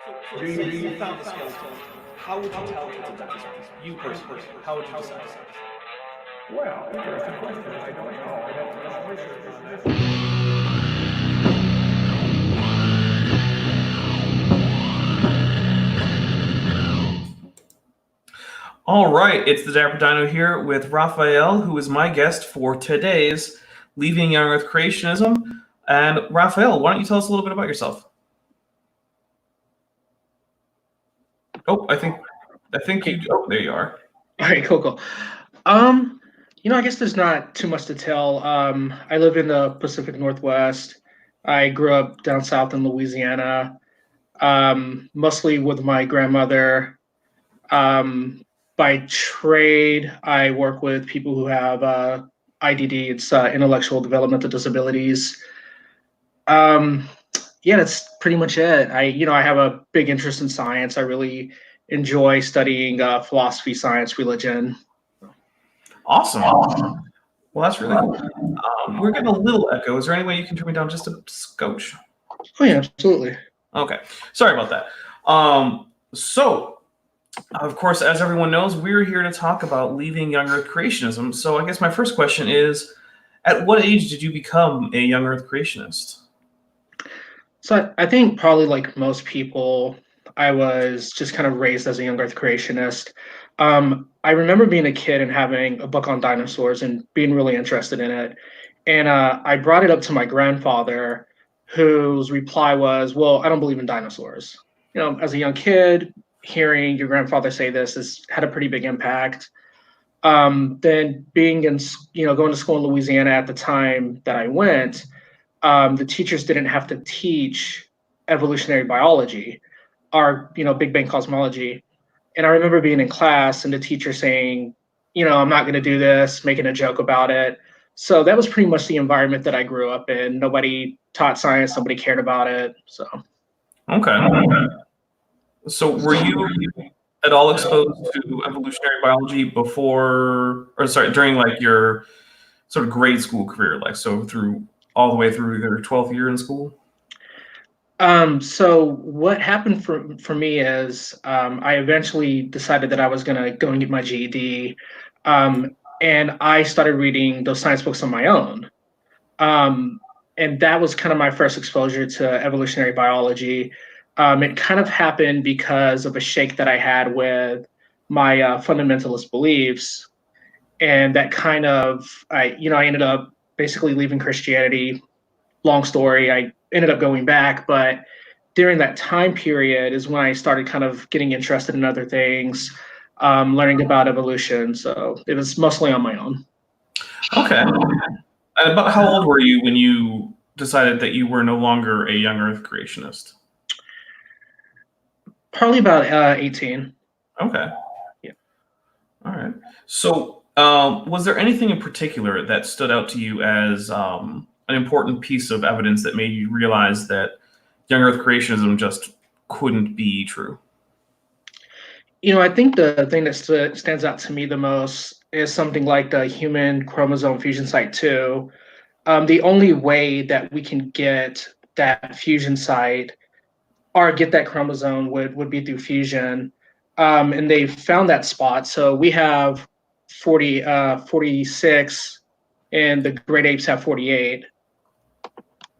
So say you found a skeleton. How would you tell it's a dinosaur? You personally, how would you decide? Well, interesting question. I don't know. I'd have to do some research on that. All right, it's the Dapper Dino here with Raphael, who is my guest for today's Leaving Young Earth Creationism. And Raphael, why don't you tell us a little bit about yourself? Oh, I think you. Oh, there you are. All right, cool. I guess there's not too much to tell. I live in the Pacific Northwest. I grew up down south in Louisiana, mostly with my grandmother. By trade, I work with people who have IDD. It's intellectual developmental disabilities. That's pretty much it. I have a big interest in science. I really enjoy studying philosophy, science, religion. Awesome. Well, that's really cool. We're getting a little echo. Is there any way you can turn me down just a scotch? Oh, yeah, absolutely. Okay. Sorry about that. So, of course, as everyone knows, we're here to talk about leaving Young Earth Creationism. So I guess my first question is, at what age did you become a Young Earth Creationist? So I think probably like most people, I was just kind of raised as a young Earth creationist. I remember being a kid and having a book on dinosaurs and being really interested in it. And I brought it up to my grandfather, whose reply was, "Well, I don't believe in dinosaurs." As a young kid, hearing your grandfather say this has had a pretty big impact. Then being in, going to school in Louisiana at the time that I went, the teachers didn't have to teach evolutionary biology or Big Bang cosmology. And I remember being in class and the teacher saying, I'm not going to do this, making a joke about it. So that was pretty much the environment that I grew up in. Nobody taught science, nobody cared about it. So Okay. So were you at all exposed to evolutionary biology during like your sort of grade school career, like so through all the way through your 12th year in school? So what happened for me is I eventually decided that I was going to go and get my GED. And I started reading those science books on my own. And that was kind of my first exposure to evolutionary biology. It kind of happened because of a shake that I had with my fundamentalist beliefs. And that kind of, I ended up basically leaving Christianity. Long story, I ended up going back, but during that time period is when I started kind of getting interested in other things, learning about evolution. So it was mostly on my own. Okay. And about how old were you when you decided that you were no longer a Young Earth Creationist? Probably about 18. Okay. Yeah. All right. So was there anything in particular that stood out to you as an important piece of evidence that made you realize that Young Earth Creationism just couldn't be true? I think the thing that stands out to me the most is something like the human chromosome fusion site 2. The only way that we can get that fusion site or get that chromosome would be through fusion. And they found that spot. So we have 46, and the great apes have 48.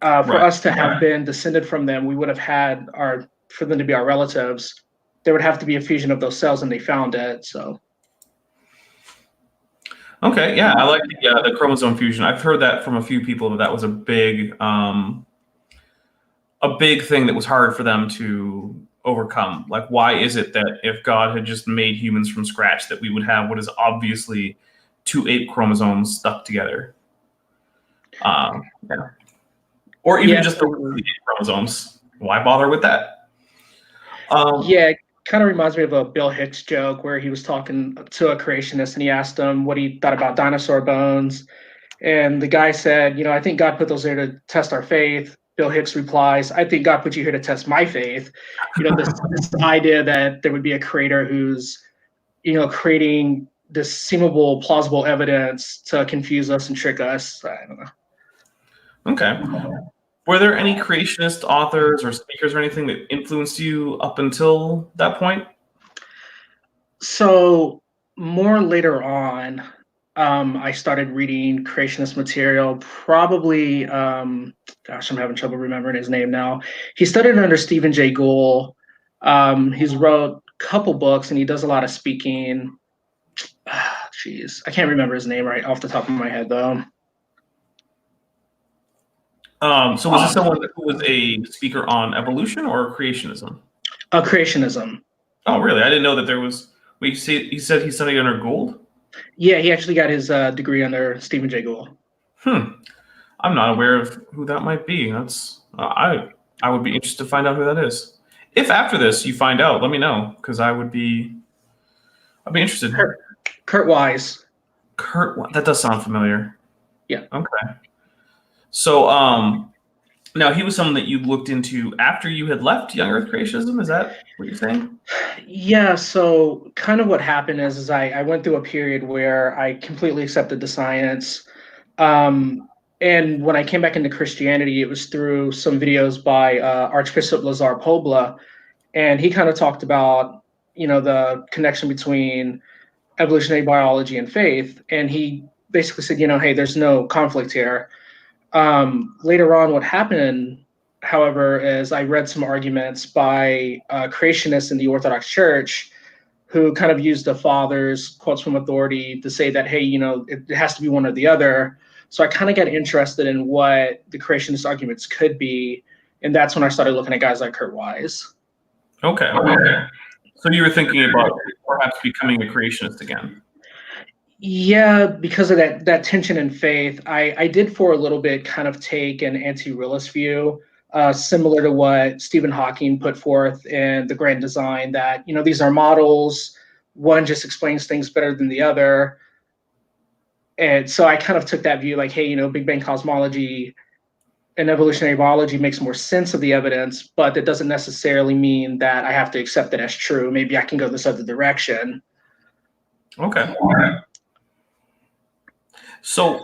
For us to have been descended from them, we would have had for them to be our relatives, there would have to be a fusion of those cells, and they found it. So. Okay, yeah, I like the chromosome fusion. I've heard that from a few people that was a big thing that was hard for them to overcome. Like, why is it that if God had just made humans from scratch, that we would have what is obviously 2 ape chromosomes stuck together? Yeah. Or even just the 8 chromosomes. Why bother with that? It kind of reminds me of a Bill Hicks joke where he was talking to a creationist and he asked him what he thought about dinosaur bones. And the guy said, I think God put those there to test our faith. Bill Hicks replies, "I think God put you here to test my faith." This idea that there would be a creator who's, creating this seemable, plausible evidence to confuse us and trick us. I don't know. Okay. Were there any creationist authors or speakers or anything that influenced you up until that point? So more later on, I started reading creationist material. Probably, gosh, I'm having trouble remembering his name now. He studied under Stephen Jay Gould. He's wrote a couple books, and he does a lot of speaking. Jeez, I can't remember his name right off the top of my head, though. So was this someone who was a speaker on evolution or creationism? Creationism. Oh, really? I didn't know that there was. Wait, he said he studied under Gould? Yeah, he actually got his degree under Stephen Jay Gould. I'm not aware of who that might be. That's I would be interested to find out who that is. If after this you find out, let me know, because I'd be interested. Kurt Wise. That does sound familiar. Yeah. Okay. So now he was someone that you looked into after you had left Young Earth Creationism. Is that what you're saying? Yeah, so kind of what happened is I went through a period where I completely accepted the science. And when I came back into Christianity, it was through some videos by Archbishop Lazar Pobla. And he kind of talked about, the connection between evolutionary biology and faith. And he basically said, hey, there's no conflict here. Later on, what happened, however, is I read some arguments by creationists in the Orthodox Church who kind of used the fathers, quotes from authority, to say that, hey, it has to be one or the other. So I kind of got interested in what the creationist arguments could be. And that's when I started looking at guys like Kurt Wise. Okay. So you were thinking about perhaps becoming a creationist again? Yeah, because of that tension in faith, I did for a little bit kind of take an anti-realist view, similar to what Stephen Hawking put forth in The Grand Design, that, these are models, one just explains things better than the other. And so I kind of took that view, like, hey, Big Bang cosmology and evolutionary biology makes more sense of the evidence, but that doesn't necessarily mean that I have to accept it as true. Maybe I can go this other direction. Okay. So,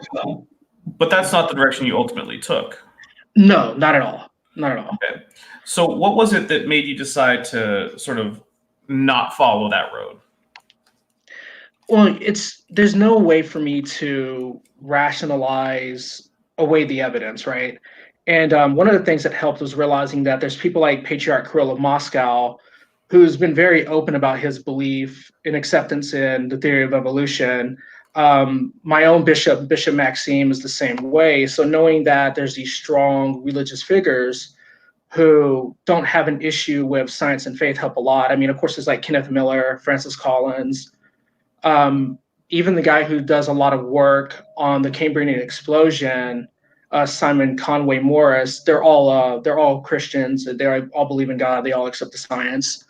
but that's not the direction you ultimately took. No, not at all. Not at all. Okay. So what was it that made you decide to sort of not follow that road? Well, there's no way for me to rationalize away the evidence, right? And one of the things that helped was realizing that there's people like Patriarch Kirill of Moscow, who's been very open about his belief and acceptance in the theory of evolution. My own Bishop Maxime, is the same way. So knowing that there's these strong religious figures who don't have an issue with science and faith help a lot. I mean, of course, there's like Kenneth Miller, Francis Collins, even the guy who does a lot of work on the Cambrian explosion, Simon Conway Morris. They're all Christians. They all believe in God. They all accept the science.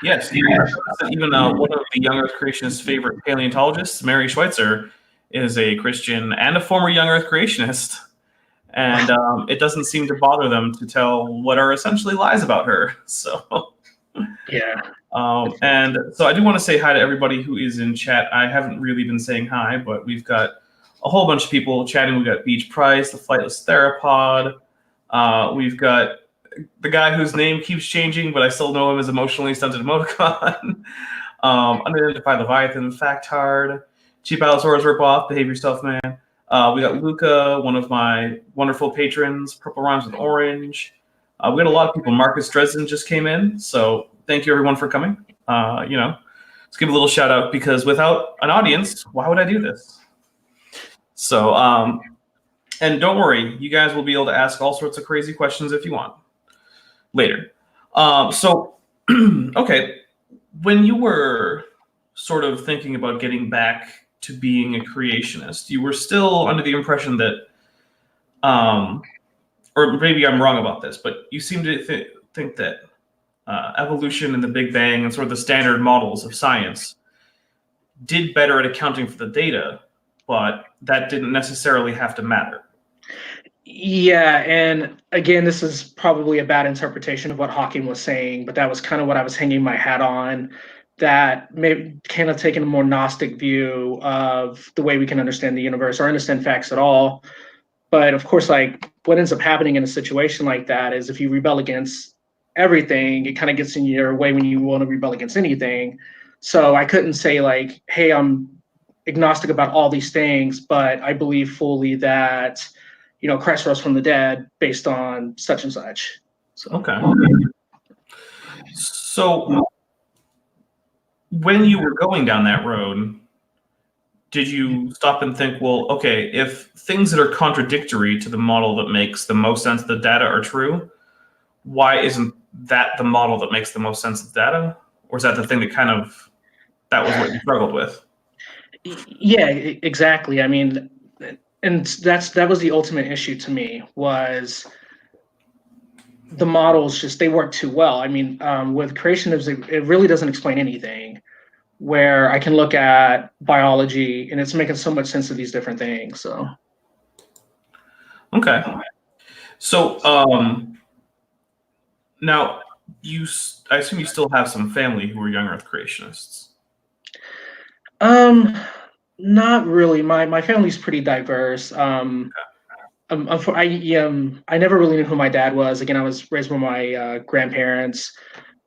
Yes, even one of the Young Earth Creationist's favorite paleontologists, Mary Schweitzer, is a Christian and a former Young Earth Creationist. And it doesn't seem to bother them to tell what are essentially lies about her. So, yeah. And so I do want to say hi to everybody who is in chat. I haven't really been saying hi, but we've got a whole bunch of people chatting. We've got Beach Price, the Flightless Theropod. We've got the guy whose name keeps changing, but I still know him as Emotionally Stunted Emoticon. Unidentified Leviathan, Fact Hard, Cheap Allosaurus Ripoff, Behave Yourself Man. We got Luca, one of my wonderful patrons, Purple Rhymes with Orange. We got a lot of people. Marcus Dresden just came in, so thank you everyone for coming. Let's give a little shout out, because without an audience, why would I do this? So, and don't worry, you guys will be able to ask all sorts of crazy questions if you want later. Okay, when you were sort of thinking about getting back to being a creationist, you were still under the impression that, or maybe I'm wrong about this, but you seem to think that evolution and the Big Bang and sort of the standard models of science did better at accounting for the data, but that didn't necessarily have to matter. Yeah, and again, this is probably a bad interpretation of what Hawking was saying, but that was kind of what I was hanging my hat on, that maybe kind of taking a more Gnostic view of the way we can understand the universe or understand facts at all. But of course, like what ends up happening in a situation like that is if you rebel against everything, it kind of gets in your way when you want to rebel against anything. So I couldn't say like, hey, I'm agnostic about all these things, but I believe fully that, Christ rose from the dead based on such and such. So. Okay. So when you were going down that road, did you stop and think, well, okay, if things that are contradictory to the model that makes the most sense of the data are true, why isn't that the model that makes the most sense of data? Or is that the thing that that was what you struggled with? Yeah, exactly. I mean, and that was the ultimate issue to me, was the models they work too well. I mean, with creationism, it really doesn't explain anything, where I can look at biology and it's making so much sense of these different things. So. Okay. So now I assume you still have some family who are young Earth creationists. Not really. My family's pretty diverse. I never really knew who my dad was. Again, I was raised by my grandparents,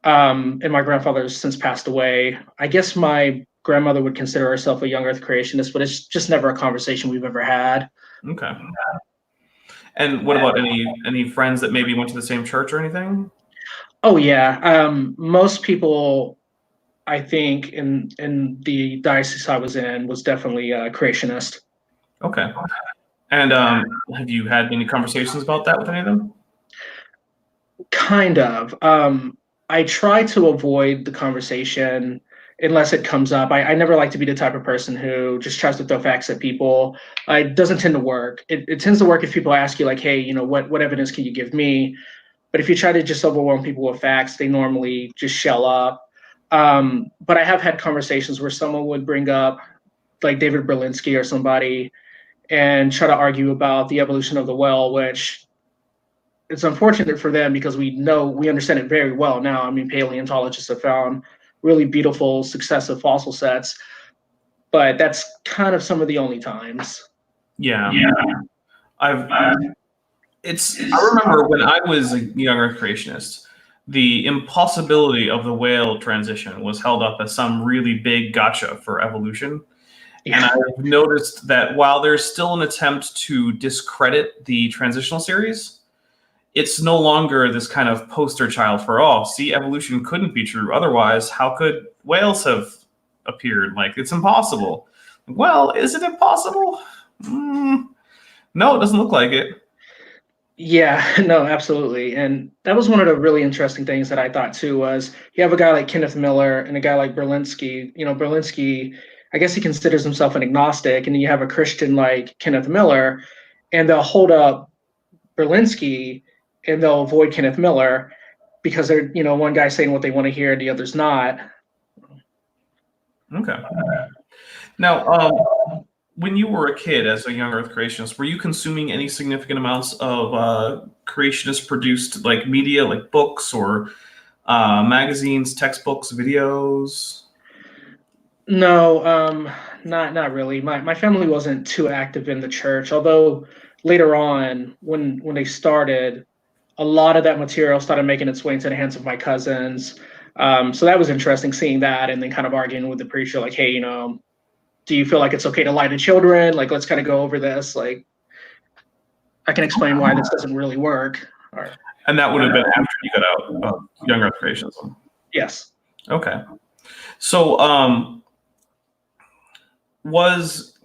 and my grandfather's since passed away. I guess my grandmother would consider herself a young Earth creationist, but it's just never a conversation we've ever had. Okay. And what about any friends that maybe went to the same church or anything? Oh yeah. Most people, I think, in the diocese I was in was definitely a creationist. Okay. And have you had any conversations about that with any of them? Kind of. I try to avoid the conversation unless it comes up. I never like to be the type of person who just tries to throw facts at people. It doesn't tend to work. It tends to work if people ask you like, hey, what evidence can you give me? But if you try to just overwhelm people with facts, they normally just shell up. But I have had conversations where someone would bring up like David Berlinski or somebody and try to argue about the evolution of the whale, which it's unfortunate for them because we understand it very well now. I mean, paleontologists have found really beautiful successive fossil sets, but that's kind of some of the only times. Yeah. I remember when I was a young Earth creationist, the impossibility of the whale transition was held up as some really big gotcha for evolution. Yeah. And I've noticed that while there's still an attempt to discredit the transitional series, it's no longer this kind of poster child for, see, evolution couldn't be true. Otherwise, how could whales have appeared? Like, it's impossible. Well, is it impossible? No, it doesn't look like it. Yeah, no, absolutely. And that was one of the really interesting things that I thought too, was you have a guy like Kenneth Miller and a guy like Berlinski. Berlinski, I guess he considers himself an agnostic, and then you have a Christian like Kenneth Miller, and they'll hold up Berlinski and they'll avoid Kenneth Miller because they're, one guy's saying what they want to hear, the other's not. Okay. Now, when you were a kid as a young Earth creationist, were you consuming any significant amounts of creationist produced like media, like books or magazines, textbooks, videos? No, not really. My family wasn't too active in the church, although later on when they started, a lot of that material started making its way into the hands of my cousins. So that was interesting seeing that, and then kind of arguing with the preacher, like, hey, do you feel like it's okay to lie to children? Like, let's kind of go over this. Like, I can explain why this doesn't really work. And that would have been after you got out of Young Earth Creationism? Yes. Okay. So was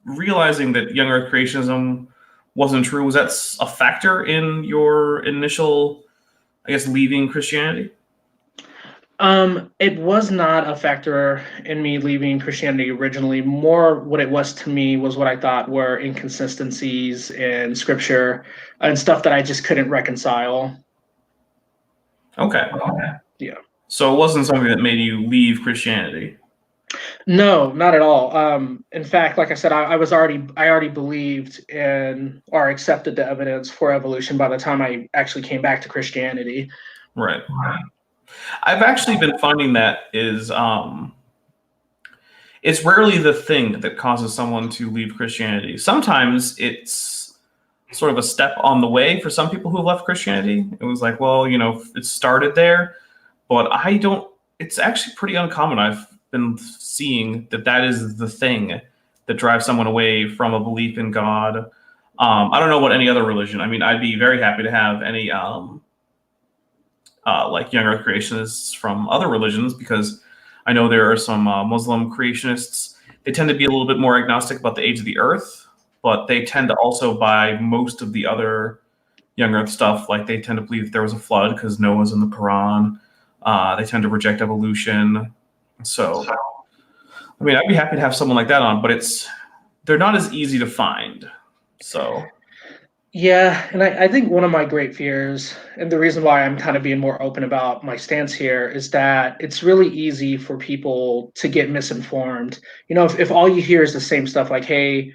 realizing that Young Earth Creationism wasn't true, was that a factor in your initial, I guess, leaving Christianity? It was not a factor in me leaving Christianity originally. More what it was to me was what I thought were inconsistencies in scripture and stuff that I just couldn't reconcile. Okay. Yeah. So it wasn't something that made you leave Christianity? No, not at all. In fact, like I said, I already believed in or accepted the evidence for evolution by the time I actually came back to Christianity. Right. I've actually been finding that is it's rarely the thing that causes someone to leave Christianity. Sometimes it's sort of a step on the way for some people who have left Christianity. It was like, well, it started there, but I don't. It's actually pretty uncommon. I've been seeing that is the thing that drives someone away from a belief in God. I don't know what any other religion. I mean, I'd be very happy to have any like Young Earth creationists from other religions, because I know there are some Muslim creationists. They tend to be a little bit more agnostic about the age of the Earth, but they tend to also buy most of the other Young Earth stuff. Like they tend to believe that there was a flood because Noah's in the Quran. They tend to reject evolution. So, I mean, I'd be happy to have someone like that on, but they're not as easy to find. So. Yeah, and I think one of my great fears, and the reason why I'm kind of being more open about my stance here, is that it's really easy for people to get misinformed. If all you hear is the same stuff, like, hey,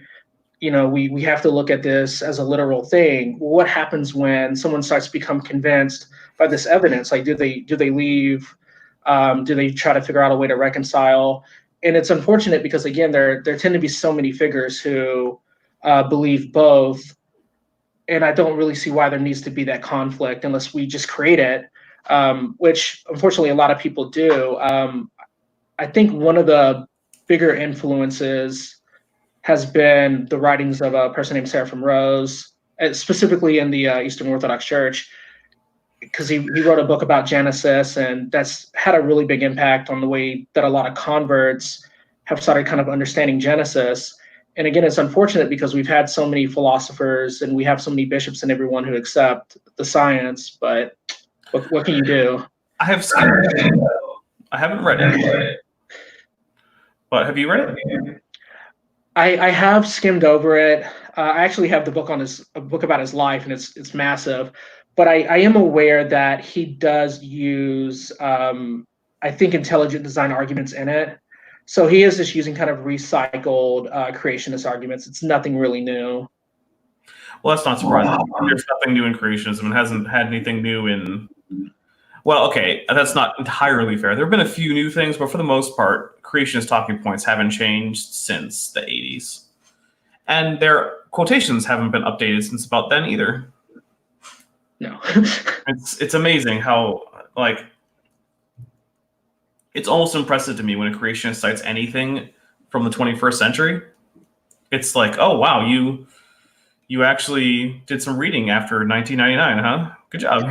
we have to look at this as a literal thing. Well, what happens when someone starts to become convinced by this evidence? Like, do they leave? Do they try to figure out a way to reconcile? And it's unfortunate because, again, there tend to be so many figures who believe both. And I don't really see why there needs to be that conflict unless we just create it, which unfortunately a lot of people do. I think one of the bigger influences has been the writings of a person named Seraphim Rose, specifically in the Eastern Orthodox Church, because he wrote a book about Genesis, and that's had a really big impact on the way that a lot of converts have started kind of understanding Genesis. And again, it's unfortunate because we've had so many philosophers and we have so many bishops and everyone who accept the science, but what can you do? I have skimmed it. I haven't read it. But have you read it? I have skimmed over it. I actually have the book a book about his life, and it's massive. But I am aware that he does use, I think, intelligent design arguments in it. So he is just using kind of recycled creationist arguments. It's nothing really new. Well, that's not surprising. There's nothing new in creationism. It hasn't had anything new in... Well, okay, that's not entirely fair. There have been a few new things, but for the most part, creationist talking points haven't changed since the 80s. And their quotations haven't been updated since about then either. No. It's amazing how, like... It's almost impressive to me when a creationist cites anything from the 21st century. It's like, oh, wow, you actually did some reading after 1999, huh? Good job.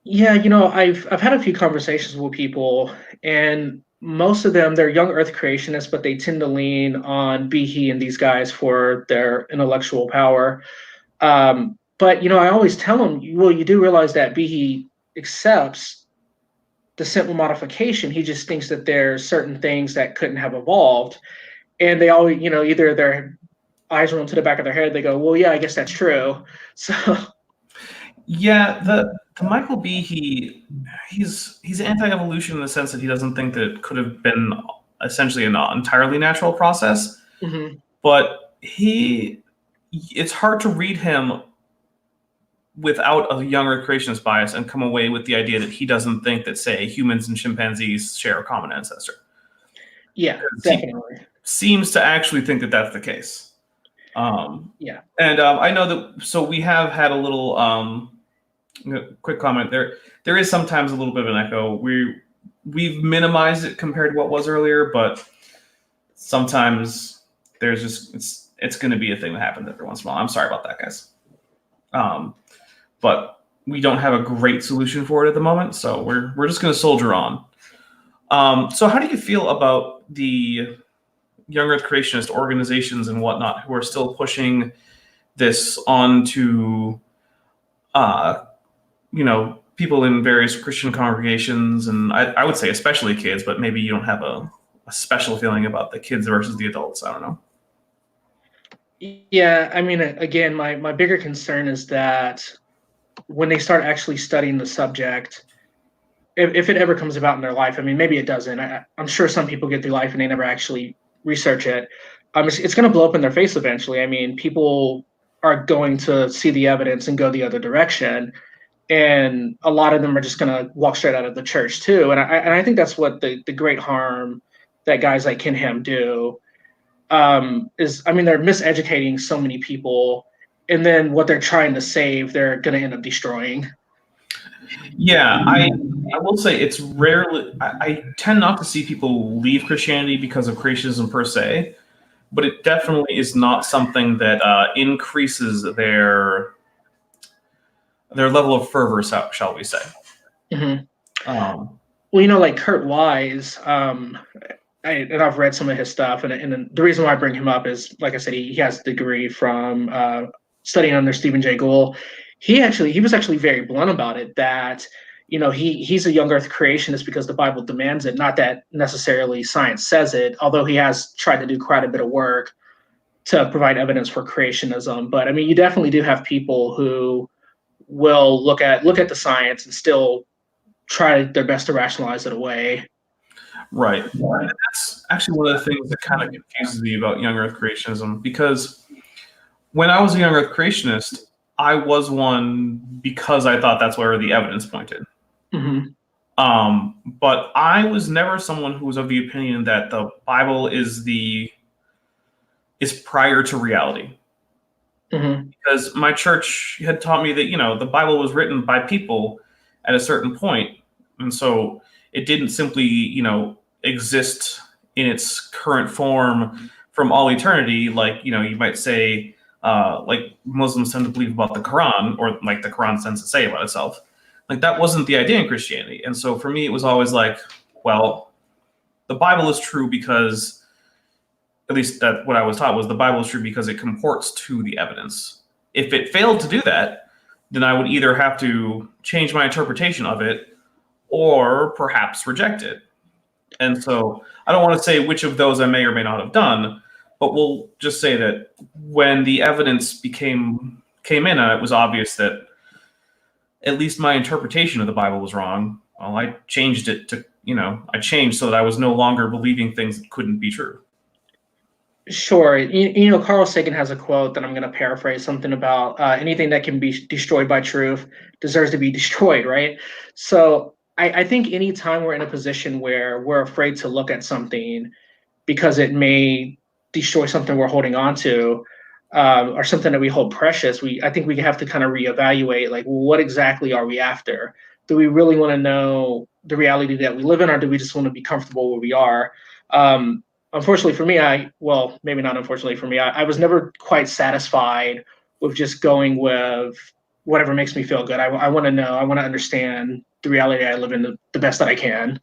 Yeah, I've had a few conversations with people, and most of them, they're young Earth creationists, but they tend to lean on Behe and these guys for their intellectual power. But I always tell them, well, you do realize that Behe accepts the simple modification. He just thinks that there's certain things that couldn't have evolved. And they all, either their eyes roll to the back of their head, they go, well, yeah, I guess that's true. So yeah, the Michael Behe, he's anti-evolution in the sense that he doesn't think that it could have been essentially an entirely natural process. Mm-hmm. But it's hard to read him without a Young Earth creationist bias and come away with the idea that he doesn't think that, say, humans and chimpanzees share a common ancestor. Yeah, definitely. He seems to actually think that that's the case. Yeah. And I know that, so we have had a little quick comment there. There is sometimes a little bit of an echo. We've minimized it compared to what was earlier, but sometimes there's just, it's going to be a thing that happens every once in a while. I'm sorry about that, guys. But we don't have a great solution for it at the moment, so we're just going to soldier on. So how do you feel about the Young Earth creationist organizations and whatnot who are still pushing this on to, people in various Christian congregations, and I would say especially kids, but maybe you don't have a special feeling about the kids versus the adults. I don't know. Yeah, I mean, again, my bigger concern is that when they start actually studying the subject, if it ever comes about in their life, I mean, maybe it doesn't. I'm sure some people get through life and they never actually research it. It's going to blow up in their face eventually. I mean, people are going to see the evidence and go the other direction. And a lot of them are just going to walk straight out of the church too. And I think that's what the great harm that guys like Ken Ham do. They're miseducating so many people. and then what they're trying to save, they're going to end up destroying. Yeah, I will say it's rarely. I tend not to see people leave Christianity because of creationism per se, but it definitely is not something that increases their level of fervor, shall we say? Mm-hmm. Well, like Kurt Wise, and I've read some of his stuff, and the reason why I bring him up is, like I said, he has a degree from studying under Stephen Jay Gould. He was actually very blunt about it, that he's a young Earth creationist because the Bible demands it, not that necessarily science says it. Although he has tried to do quite a bit of work to provide evidence for creationism, but I mean, you definitely do have people who will look at the science and still try their best to rationalize it away. Right. And that's actually one of the things that kind of confuses me about young Earth creationism, because when I was a young Earth creationist, I was one because I thought that's where the evidence pointed. Mm-hmm. But I was never someone who was of the opinion that the Bible is prior to reality. Mm-hmm. Because my church had taught me that, the Bible was written by people at a certain point. And so it didn't simply, exist in its current form from all eternity. Like, you might say, like Muslims tend to believe about the Quran, or like the Quran tends to say about itself. Like, that wasn't the idea in Christianity. And so for me, it was always like, well, the Bible is true because, at least that what I was taught was, the Bible is true because it comports to the evidence. If it failed to do that, then I would either have to change my interpretation of it or perhaps reject it. And so I don't want to say which of those I may or may not have done, but we'll just say that when the evidence came in, it was obvious that at least my interpretation of the Bible was wrong. Well, I changed it to, I changed so that I was no longer believing things that couldn't be true. Sure. Carl Sagan has a quote that I'm going to paraphrase, something about anything that can be destroyed by truth deserves to be destroyed, right? So I think any time we're in a position where we're afraid to look at something because it may destroy something we're holding on to, or something that we hold precious, I think we have to kind of reevaluate, like, well, what exactly are we after? Do we really want to know the reality that we live in, or do we just want to be comfortable where we are? Unfortunately for me, maybe not unfortunately for me, I was never quite satisfied with just going with whatever makes me feel good. I want to know, I want to understand the reality I live in the best that I can.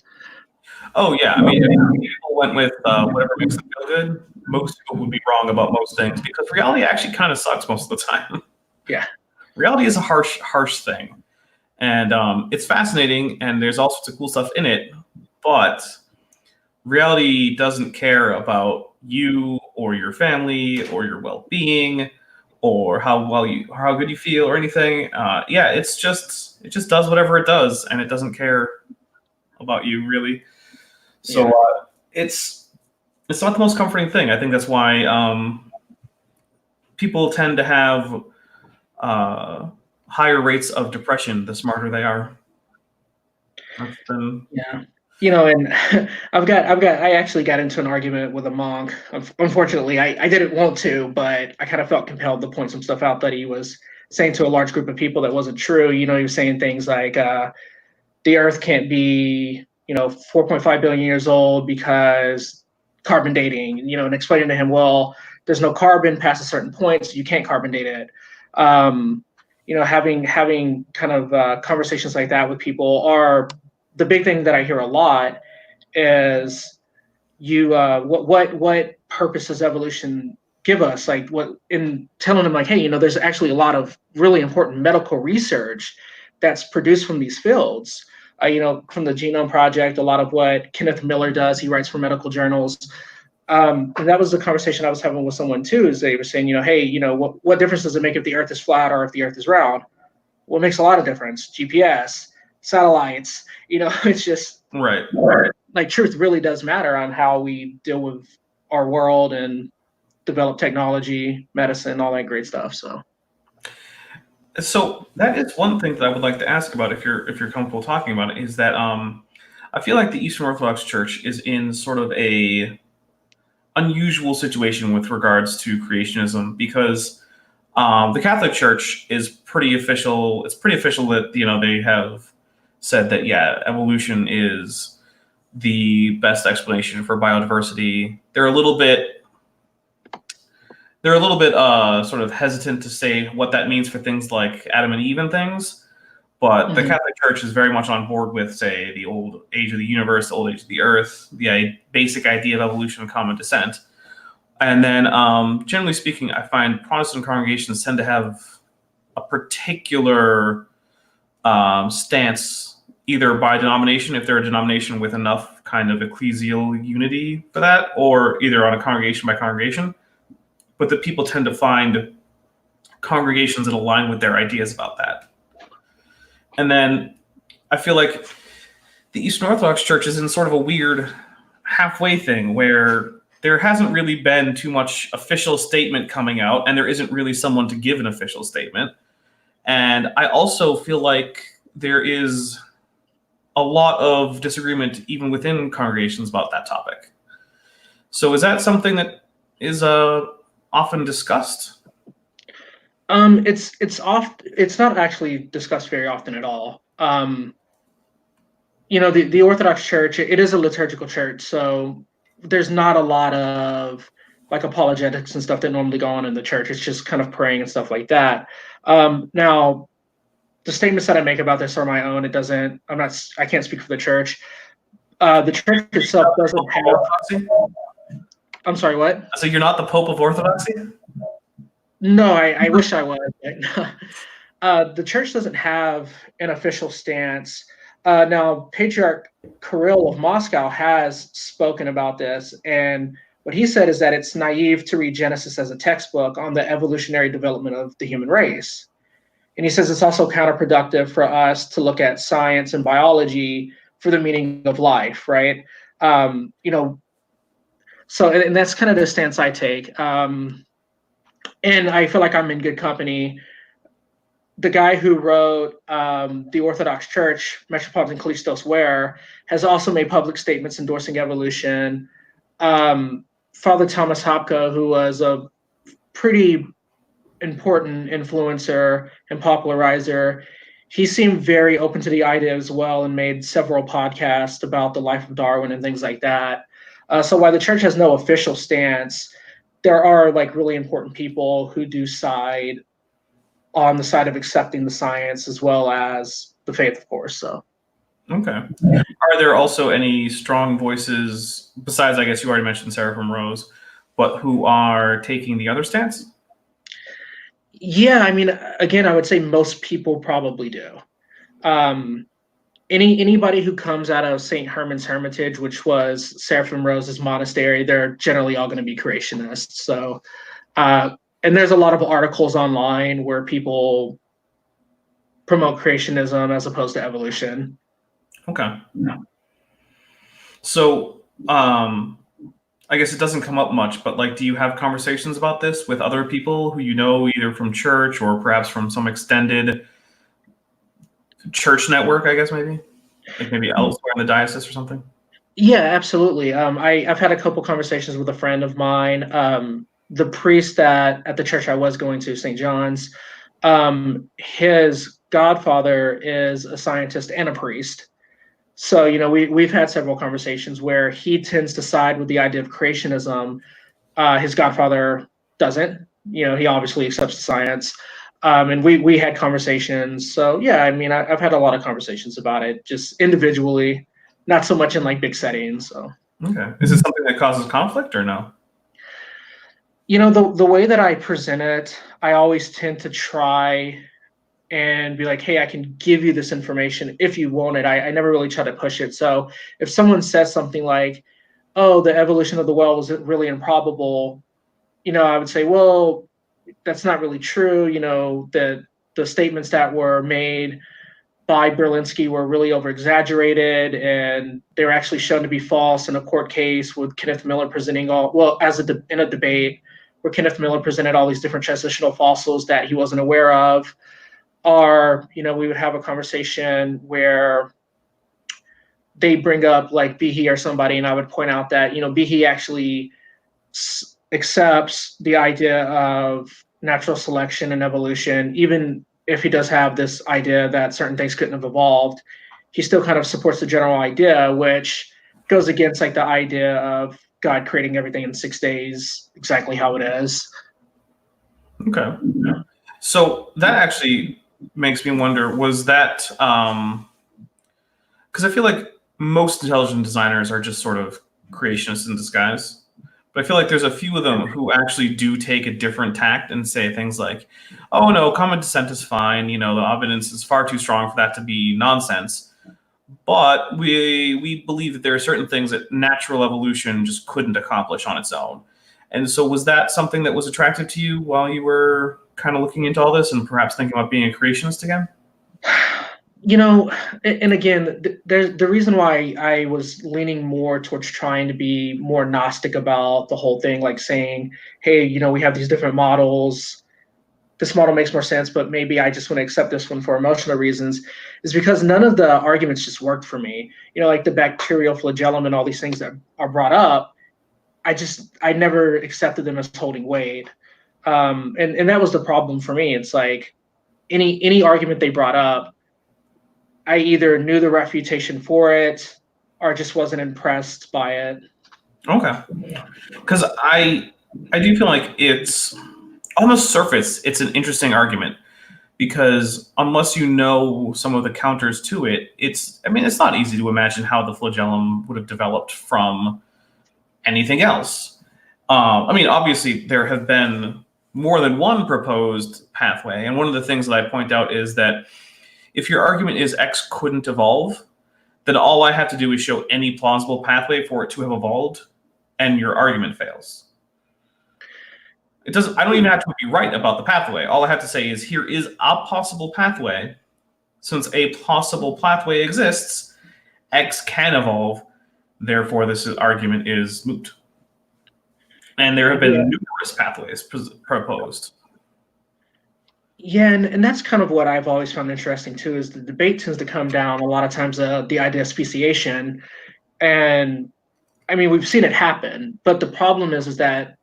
Oh, yeah. I mean, if people went with whatever makes them feel good, most people would be wrong about most things, because reality actually kind of sucks most of the time. Yeah. Reality is a harsh thing. And it's fascinating, and there's all sorts of cool stuff in it, but reality doesn't care about you or your family or your well-being or how good you feel or anything. It just does whatever it does, and it doesn't care about you, really. So it's not the most comforting thing. I think that's why people tend to have higher rates of depression the smarter they are. Yeah. And I actually got into an argument with a monk. Unfortunately, I didn't want to, but I kind of felt compelled to point some stuff out that he was saying to a large group of people that wasn't true. He was saying things like the Earth can't be 4.5 billion years old because carbon dating, and explaining to him, well, there's no carbon past a certain point, so you can't carbon date it. Having kind of conversations like that with people are the big thing that I hear a lot is what purpose does evolution give us? Like, what, in telling them, like, hey, there's actually a lot of really important medical research that's produced from these fields. From the Genome Project, a lot of what Kenneth Miller does, he writes for medical journals. And that was the conversation I was having with someone too, is they were saying, hey, what difference does it make if the Earth is flat or if the Earth is round? Well, it makes a lot of difference. GPS, satellites, it's just right. Like, truth really does matter on how we deal with our world and develop technology, medicine, all that great stuff. So that is one thing that I would like to ask about, if you're comfortable talking about it, is that I feel like the Eastern Orthodox Church is in sort of a unusual situation with regards to creationism, because The Catholic Church is pretty official. It's pretty official that they have said that evolution is the best explanation for biodiversity. They're a little bit sort of hesitant to say what that means for things like Adam and Eve and things. But the Catholic Church is very much on board with, say, the old age of the universe, the old age of the earth, the basic idea of evolution and common descent. And then, generally speaking, I find Protestant congregations tend to have a particular stance, either by denomination, if they're a denomination with enough kind of ecclesial unity for that, or either on a congregation by congregation. But the people tend to find congregations that align with their ideas about that. And then I feel like the Eastern Orthodox Church is in sort of a weird halfway thing where there hasn't really been too much official statement coming out, and there isn't really someone to give an official statement. And I also feel like there is a lot of disagreement even within congregations about that topic. So is that something that is often discussed? It's not actually discussed very often at all. The Orthodox Church, it is a liturgical church, so there's not a lot of like apologetics and stuff that normally go on in the church. It's just kind of praying and stuff like that. Now, the statements that I make about this are my own. I can't speak for the church. The church itself doesn't have. I'm sorry, what? So you're not the Pope of Orthodoxy? No, I wish I was. The church doesn't have an official stance. Now, Patriarch Kirill of Moscow has spoken about this, and what he said is that it's naive to read Genesis as a textbook on the evolutionary development of the human race. And he says it's also counterproductive for us to look at science and biology for the meaning of life, right? So and that's kind of the stance I take. And I feel like I'm in good company. The guy who wrote The Orthodox Church, Metropolitan Callistos Ware, has also made public statements endorsing evolution. Father Thomas Hopka, who was a pretty important influencer and popularizer, he seemed very open to the idea as well and made several podcasts about the life of Darwin and things like that. So while the church has no official stance, there are like really important people who do side on the side of accepting the science as well as the faith, of course. So, okay. Are there also any strong voices besides, I guess you already mentioned Seraphim Rose, but who are taking the other stance? Yeah, I mean, again, I would say most people probably do. Anybody who comes out of St. Herman's Hermitage, which was Seraphim Rose's monastery, they're generally all going to be creationists. So, and there's a lot of articles online where people promote creationism as opposed to evolution. Okay. Yeah. So, I guess it doesn't come up much, but like, do you have conversations about this with other people who you know, either from church or perhaps from some extended church network, I guess maybe elsewhere in the diocese or something? Yeah, absolutely. I've had a couple conversations with a friend of mine. The priest at the church I was going to, St. John's, his godfather is a scientist and a priest. So, we've had several conversations where he tends to side with the idea of creationism. His godfather doesn't. He obviously accepts the science. And we had conversations. So, yeah, I mean, I've had a lot of conversations about it, just individually, not so much in like big settings. So, okay. Is it something that causes conflict or no? The way that I present it, I always tend to try and be like, hey, I can give you this information if you want it. I never really try to push it. So if someone says something like, oh, the evolution of the well was really improbable, I would say, well, that's not really true. The statements that were made by Berlinski were really over-exaggerated, and they were actually shown to be false in a court case with Kenneth Miller presenting in a debate where Kenneth Miller presented all these different transitional fossils that he wasn't aware of. Or, we would have a conversation where they bring up like Behe or somebody, and I would point out that, Behe actually accepts the idea of natural selection and evolution, even if he does have this idea that certain things couldn't have evolved, he still kind of supports the general idea, which goes against like the idea of God creating everything in 6 days, exactly how it is. Okay. So that actually makes me wonder, was that because I feel like most intelligent designers are just sort of creationists in disguise. But I feel like there's a few of them who actually do take a different tact and say things like, oh no, common descent is fine, you know, the evidence is far too strong for that to be nonsense. But we believe that there are certain things that natural evolution just couldn't accomplish on its own. And so was that something that was attractive to you while you were kind of looking into all this and perhaps thinking about being a creationist again? You know, and again, the reason why I was leaning more towards trying to be more Gnostic about the whole thing, like saying, hey, you know, we have these different models. This model makes more sense, but maybe I just want to accept this one for emotional reasons, is because none of the arguments just worked for me. You know, like the bacterial flagellum and all these things that are brought up, I never accepted them as holding weight. And that was the problem for me. It's like any argument they brought up, I either knew the refutation for it or just wasn't impressed by it. Okay. Because I do feel like it's on the surface, it's an interesting argument because unless you know some of the counters to it, it's not easy to imagine how the flagellum would have developed from anything else. Obviously there have been more than one proposed pathway, and one of the things that I point out is that if your argument is X couldn't evolve, then all I have to do is show any plausible pathway for it to have evolved, and your argument fails. It doesn't. I don't even have to be right about the pathway. All I have to say is here is a possible pathway. Since a possible pathway exists, X can evolve. Therefore, this argument is moot. And there have been numerous pathways proposed. Yeah, and that's kind of what I've always found interesting too, is the debate tends to come down a lot of times the idea of speciation. And I mean, we've seen it happen, but the problem is that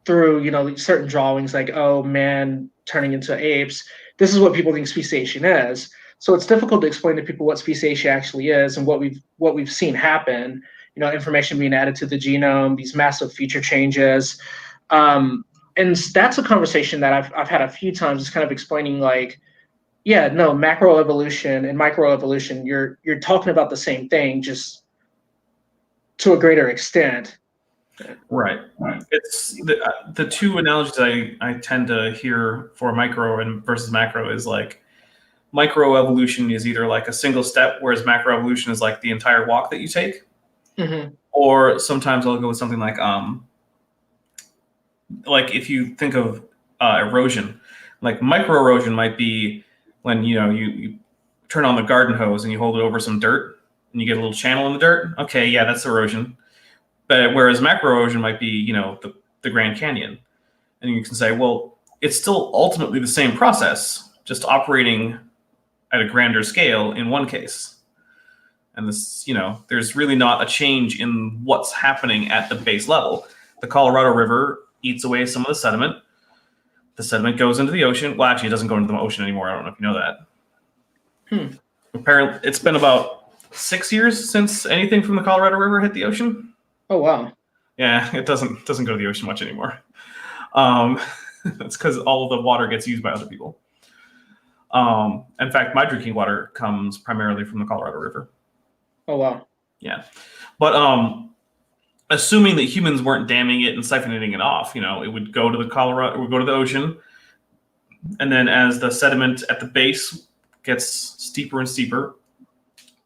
through, you know, certain drawings like, oh, man turning into apes, this is what people think speciation is. So it's difficult to explain to people what speciation actually is and what we've seen happen. You know, information being added to the genome, these massive feature changes. And that's a conversation that I've had a few times, just kind of explaining like, yeah, no, macroevolution and microevolution, you're talking about the same thing, just to a greater extent. Right. It's the two analogies I tend to hear for micro and versus macro is like microevolution is either like a single step, whereas macroevolution is like the entire walk that you take. Mm-hmm. Or sometimes I'll go with something like if you think of erosion, like micro erosion might be when you turn on the garden hose and you hold it over some dirt and you get a little channel in the dirt. Okay, yeah, that's erosion. But whereas macro erosion might be the Grand Canyon, and you can say, well, it's still ultimately the same process, just operating at a grander scale in one case. And this, there's really not a change in what's happening at the base level. The Colorado River eats away some of the sediment. The sediment goes into the ocean. Well, actually, it doesn't go into the ocean anymore. I don't know if you know that. Apparently, it's been about 6 years since anything from the Colorado River hit the ocean. Oh, wow. Yeah, it doesn't go to the ocean much anymore. That's because all of the water gets used by other people. In fact, my drinking water comes primarily from the Colorado River. Oh, wow. Yeah. But assuming that humans weren't damming it and siphoning it off, it would go to it would go to the ocean. And then as the sediment at the base gets steeper and steeper,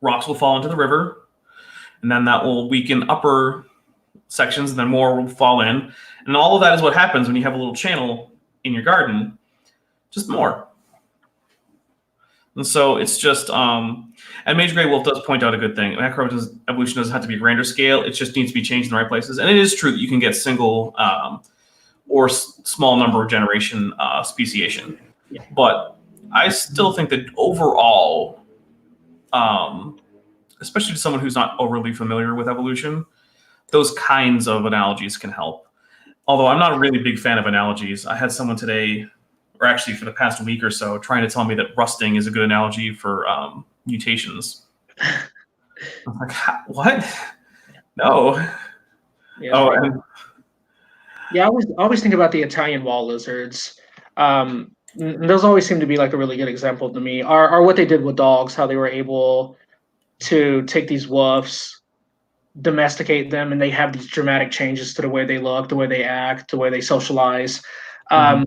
rocks will fall into the river. And then that will weaken upper sections, and then more will fall in. And all of that is what happens when you have a little channel in your garden, just more. And so it's just, and Major Grey Wolf does point out a good thing. Macroevolution doesn't have to be a grander scale. It just needs to be changed in the right places. And it is true that you can get single or small number of generation speciation. Yeah. But I still think that overall, especially to someone who's not overly familiar with evolution, those kinds of analogies can help. although I'm not a really big fan of analogies. I had someone today, or actually for the past week or so, trying to tell me that rusting is a good analogy for mutations. I'm like, what? No. Yeah. Oh, and Yeah, I always think about the Italian wall lizards. Those always seem to be like a really good example to me. Are what they did with dogs, how they were able to take these wolves, domesticate them, and they have these dramatic changes to the way they look, the way they act, the way they socialize. Mhm.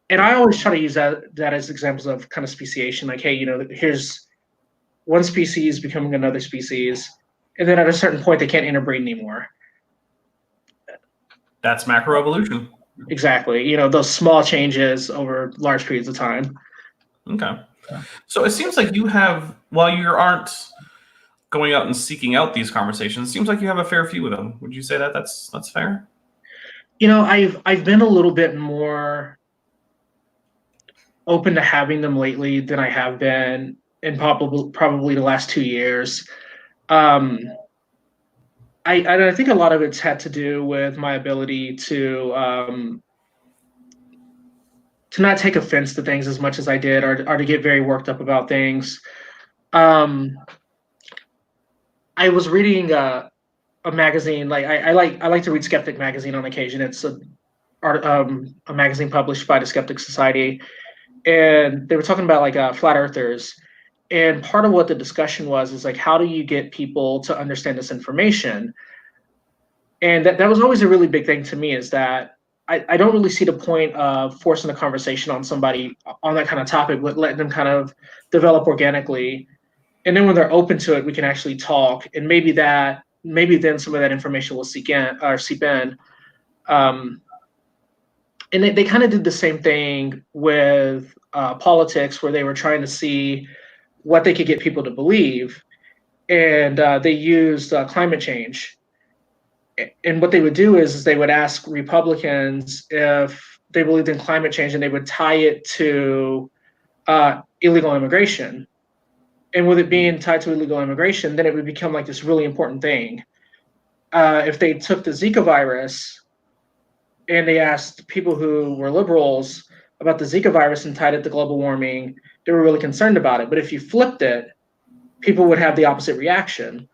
And I always try to use that as examples of kind of speciation. Like, hey, here's one species becoming another species, and then at a certain point they can't interbreed anymore. That's macroevolution. Exactly. Those small changes over large periods of time. Okay. So it seems like you have, while you aren't going out and seeking out these conversations, it seems like you have a fair few of them. Would you say that that's fair? I've been a little bit more open to having them lately than I have been in probably the last 2 years. I think a lot of it's had to do with my ability to not take offense to things as much as I did, or to get very worked up about things. I was reading a magazine. Like I like to read Skeptic magazine on occasion. It's a magazine published by the Skeptic Society, and they were talking about like flat earthers. And part of what the discussion was is like, how do you get people to understand this information? And that was always a really big thing to me, is that I don't really see the point of forcing a conversation on somebody on that kind of topic, but letting them kind of develop organically. And then when they're open to it, we can actually talk. And maybe then some of that information will seep in. And they kind of did the same thing with politics, where they were trying to see what they could get people to believe. And they used climate change. And what they would do is they would ask Republicans if they believed in climate change, and they would tie it to illegal immigration. And with it being tied to illegal immigration, then it would become like this really important thing. If they took the Zika virus and they asked people who were liberals about the Zika virus and tied it to global warming, they were really concerned about it. But if you flipped it, people would have the opposite reaction.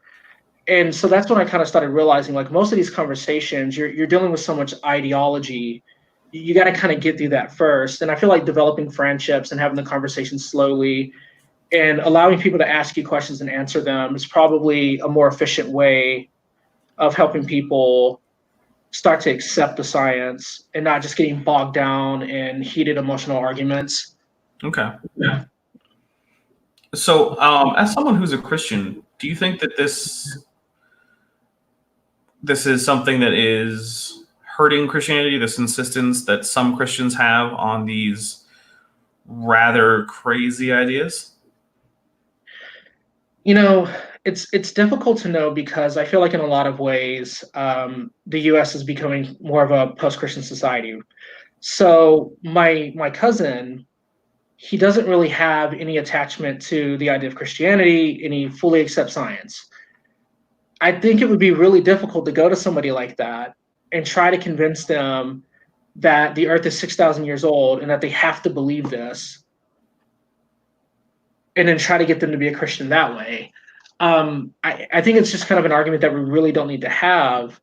And so that's when I kind of started realizing, like, most of these conversations, you're dealing with so much ideology. You got to kind of get through that first. And I feel like developing friendships and having the conversation slowly and allowing people to ask you questions and answer them is probably a more efficient way of helping people start to accept the science and not just getting bogged down in heated emotional arguments. Okay. Yeah. So, as someone who's a Christian, do you think that this is something that is hurting Christianity, this insistence that some Christians have on these rather crazy ideas? It's difficult to know, because I feel like in a lot of ways, the U.S. is becoming more of a post-Christian society. So my cousin, he doesn't really have any attachment to the idea of Christianity, and he fully accepts science. I think it would be really difficult to go to somebody like that and try to convince them that the Earth is 6,000 years old and that they have to believe this, and then try to get them to be a Christian that way. I think it's just kind of an argument that we really don't need to have.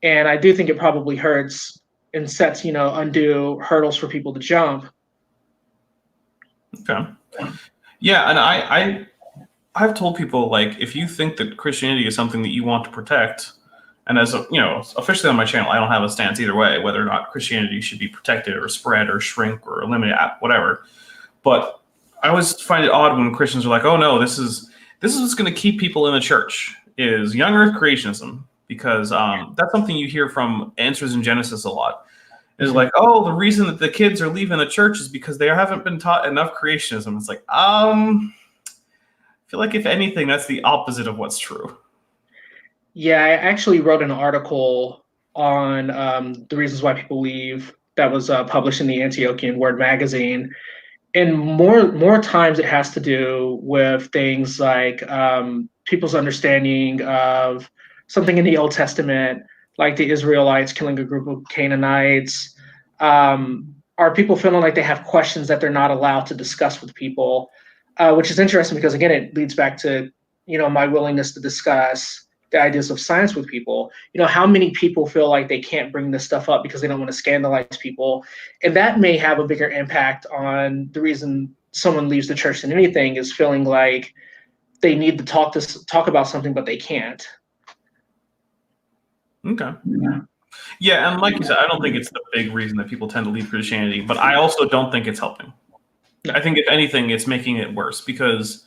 And I do think it probably hurts and sets, undue hurdles for people to jump. Okay. Yeah, and I've told people, like, if you think that Christianity is something that you want to protect, and as officially on my channel, I don't have a stance either way, whether or not Christianity should be protected or spread or shrink or eliminate, whatever. But I always find it odd when Christians are like, "Oh no, this is what's going to keep people in the church, is Young Earth Creationism," because that's something you hear from Answers in Genesis a lot. It's like, oh, the reason that the kids are leaving the church is because they haven't been taught enough creationism. It's like, I feel like if anything, that's the opposite of what's true. Yeah, I actually wrote an article on the reasons why people leave that was published in the Antiochian Word magazine. And more times it has to do with things like people's understanding of something in the Old Testament like the Israelites killing a group of Canaanites? Are people feeling like they have questions that they're not allowed to discuss with people? Which is interesting because, again, it leads back to, my willingness to discuss the ideas of science with people. How many people feel like they can't bring this stuff up because they don't want to scandalize people? And that may have a bigger impact on the reason someone leaves the church than anything, is feeling like they need to talk about something, but they can't. Okay. Yeah, and like you said, I don't think it's the big reason that people tend to leave Christianity, but I also don't think it's helping. I think if anything, it's making it worse because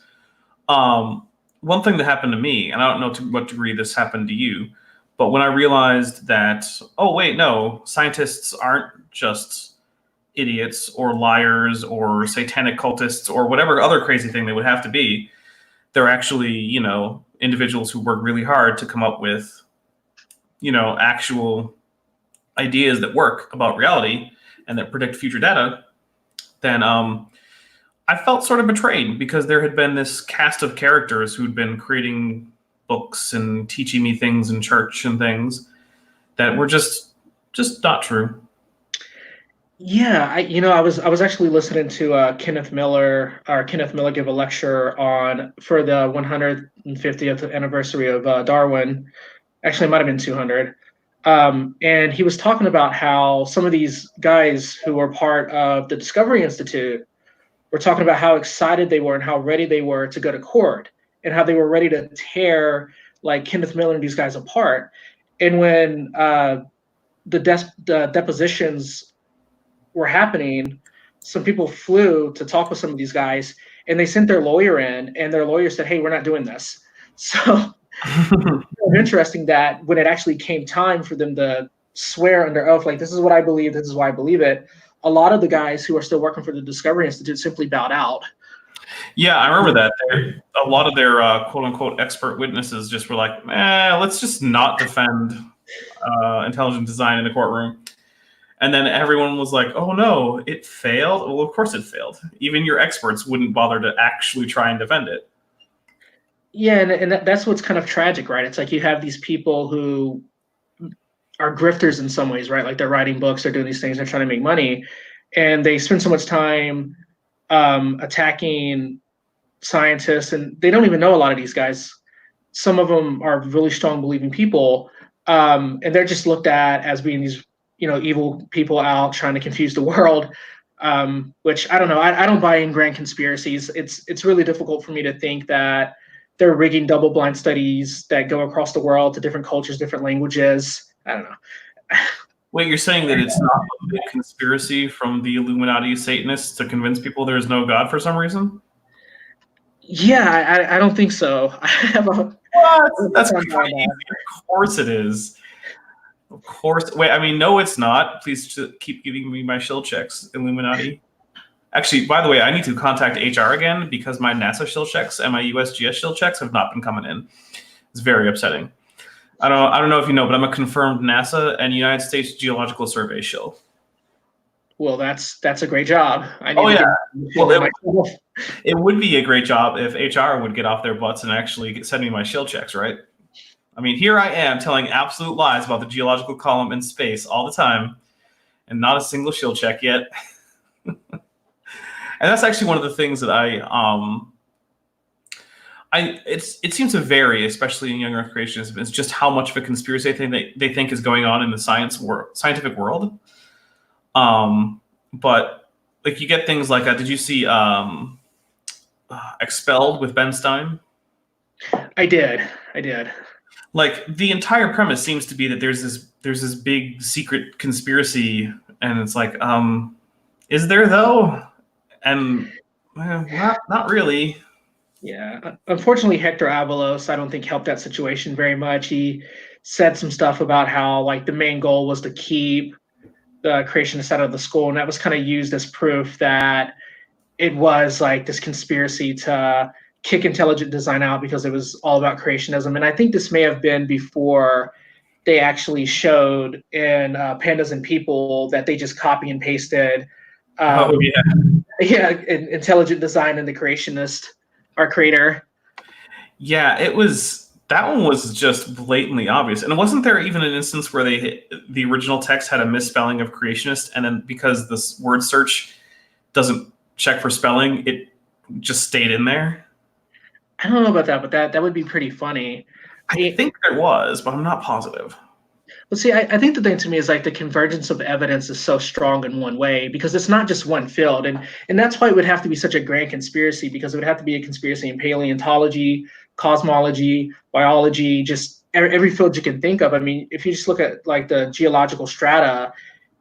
one thing that happened to me, and I don't know to what degree this happened to you, but when I realized that, oh, wait, no, scientists aren't just idiots or liars or satanic cultists or whatever other crazy thing they would have to be. They're actually, individuals who work really hard to come up with, actual ideas that work about reality and that predict future data, then I felt sort of betrayed because there had been this cast of characters who'd been creating books and teaching me things in church and things that were just not true. Yeah, I was actually listening to Kenneth Miller give a lecture for the 150th anniversary of Darwin. Actually, it might have been 200. And he was talking about how some of these guys who were part of the Discovery Institute were talking about how excited they were and how ready they were to go to court and how they were ready to tear like Kenneth Miller and these guys apart. And when the depositions were happening, some people flew to talk with some of these guys, and they sent their lawyer in, and their lawyer said, "Hey, we're not doing this." So it's interesting that when it actually came time for them to swear under oath, like, this is what I believe, this is why I believe it, a lot of the guys who are still working for the Discovery Institute simply bowed out. Yeah, I remember that. A lot of their quote-unquote expert witnesses just were like, let's just not defend intelligent design in the courtroom. And then everyone was like, oh no, it failed? Well, of course it failed. Even your experts wouldn't bother to actually try and defend it. Yeah, and that's what's kind of tragic, right? It's like you have these people who are grifters in some ways, right? Like they're writing books, they're doing these things, they're trying to make money, and they spend so much time attacking scientists, and they don't even know a lot of these guys. Some of them are really strong believing people, and they're just looked at as being these, evil people out trying to confuse the world. Which I don't know. I don't buy in grand conspiracies. It's really difficult for me to think that they're rigging double-blind studies that go across the world to different cultures, different languages. I don't know. Wait, you're saying that it's not a big conspiracy from the Illuminati Satanists to convince people there is no God for some reason? Yeah, I don't think so. I have a what? That's crazy. Of course it is. Of course. Wait, I mean, no, it's not. Please keep giving me my shill checks, Illuminati. Actually, by the way, I need to contact HR again because my NASA shill checks and my USGS shill checks have not been coming in. It's very upsetting. I don't know if you know, but I'm a confirmed NASA and United States Geological Survey shill. Well, that's a great job. Well, it would be a great job if HR would get off their butts and actually send me my shill checks, right? I mean, here I am telling absolute lies about the geological column in space all the time, and not a single shill check yet. And that's actually one of the things that it seems to vary, especially in Young Earth Creationism, is just how much of a conspiracy thing they think is going on in the scientific world. But like you get things like, did you see Expelled with Ben Stein? I did. Like the entire premise seems to be that there's this big secret conspiracy, and it's like, is there though? And not really. Yeah, unfortunately, Hector Avalos, I don't think helped that situation very much. He said some stuff about how like the main goal was to keep the creationists out of the school, and that was kind of used as proof that it was like this conspiracy to kick intelligent design out because it was all about creationism. And I think this may have been before they actually showed in Pandas and People that they just copy and pasted intelligent design and the creationist, our creator. Yeah, it was That one was just blatantly obvious. And wasn't there even an instance where the original text had a misspelling of creationist, and then because this word search doesn't check for spelling, it just stayed in there? I don't know about that, but that would be pretty funny. I think there was, but I'm not positive. Well, see, I think the thing to me is like the convergence of evidence is so strong in one way because it's not just one field, and that's why it would have to be such a grand conspiracy, because it would have to be a conspiracy in paleontology, cosmology, biology, just every field you can think of. I mean, if you just look at like the geological strata,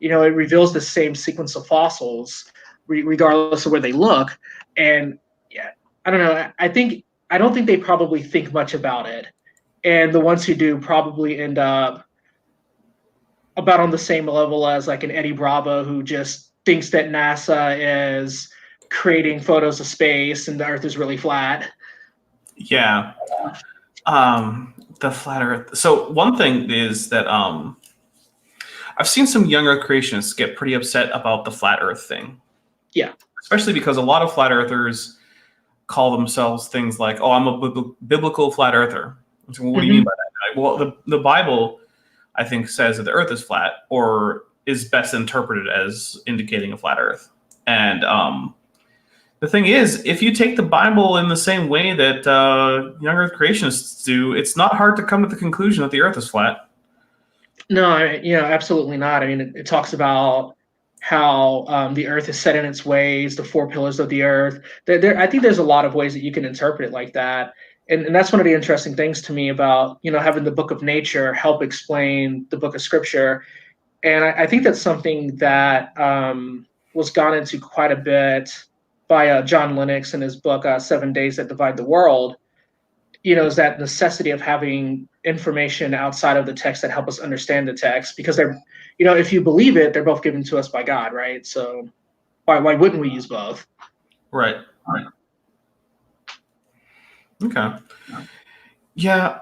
it reveals the same sequence of fossils, regardless of where they look. And yeah, I don't know. I don't think they probably think much about it, and the ones who do probably end up about on the same level as like an Eddie Bravo who just thinks that NASA is creating photos of space and the Earth is really flat. Yeah. The flat Earth. So one thing is that I've seen some Young Earth creationists get pretty upset about the flat Earth thing. Yeah. Especially because a lot of flat earthers call themselves things like, "Oh, I'm a biblical flat earther." So, what do you mean by that? Well, the Bible, I think, says that the Earth is flat, or is best interpreted as indicating a flat Earth. And the thing is, if you take the Bible in the same way that Young Earth creationists do, it's not hard to come to the conclusion that the Earth is flat. No, absolutely not. I mean, it talks about how the Earth is set in its ways, the four pillars of the Earth. I think there's a lot of ways that you can interpret it like that. And that's one of the interesting things to me about, having the book of nature help explain the book of scripture. And I think that's something that was gone into quite a bit by John Lennox in his book, 7 Days That Divide the World, is that necessity of having information outside of the text that help us understand the text, because they're, if you believe it, they're both given to us by God, right? So why wouldn't we use both? Right. Okay. Yeah,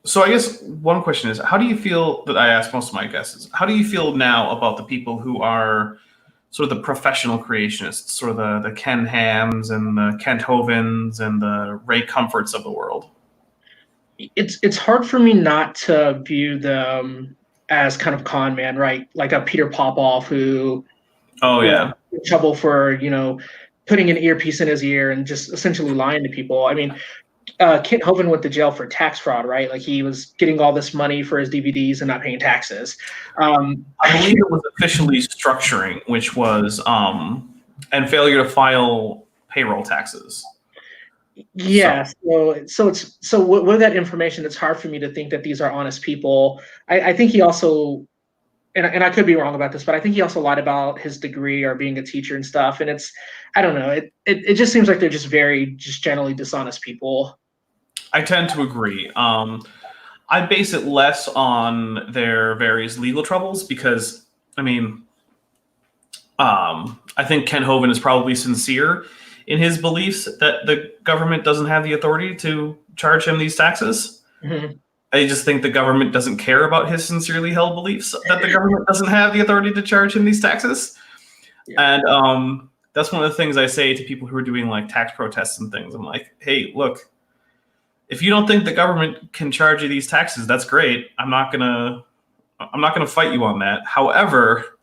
so I guess one question is, how do you feel, that I ask most of my guests, how do you feel now about the people who are sort of the professional creationists, sort of the Ken Hams and the Kent Hovens and the Ray Comforts of the world? It's hard for me not to view them as kind of con man, right? Like a Peter Popoff who in trouble for, putting an earpiece in his ear and just essentially lying to people. I mean, Kent Hovind went to jail for tax fraud, right? Like he was getting all this money for his DVDs and not paying taxes. I believe it was officially structuring, which was and failure to file payroll taxes. Yeah. So with that information, it's hard for me to think that these are honest people. I think he also, and I could be wrong about this, but I think he also lied about his degree or being a teacher and stuff. And I don't know. It just seems like they're just generally dishonest people. I tend to agree. I base it less on their various legal troubles because, I mean, I think Ken Hovind is probably sincere in his beliefs that the government doesn't have the authority to charge him these taxes. Mm-hmm. I just think the government doesn't care about his sincerely held beliefs that the government doesn't have the authority to charge him these taxes. Yeah. And that's one of the things I say to people who are doing like tax protests and things. I'm like, hey, look, if you don't think the government can charge you these taxes, that's great. I'm not gonna fight you on that. However,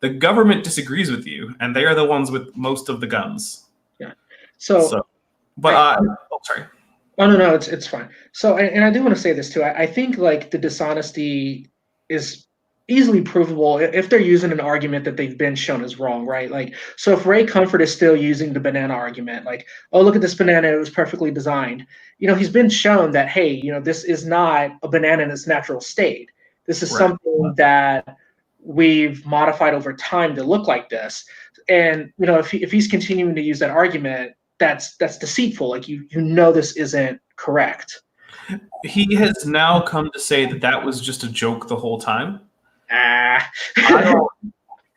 the government disagrees with you, and they are the ones with most of the guns. Yeah. Sorry. Oh no, it's fine. So, and I do want to say this too. I think like the dishonesty is easily provable if they're using an argument that they've been shown is wrong, right? Like, so if Ray Comfort is still using the banana argument, like, oh, look at this banana, it was perfectly designed. He's been shown that, hey, this is not a banana in its natural state. This is something that we've modified over time to look like this. And, if he's continuing to use that argument, that's deceitful. Like, this isn't correct. He has now come to say that was just a joke the whole time. I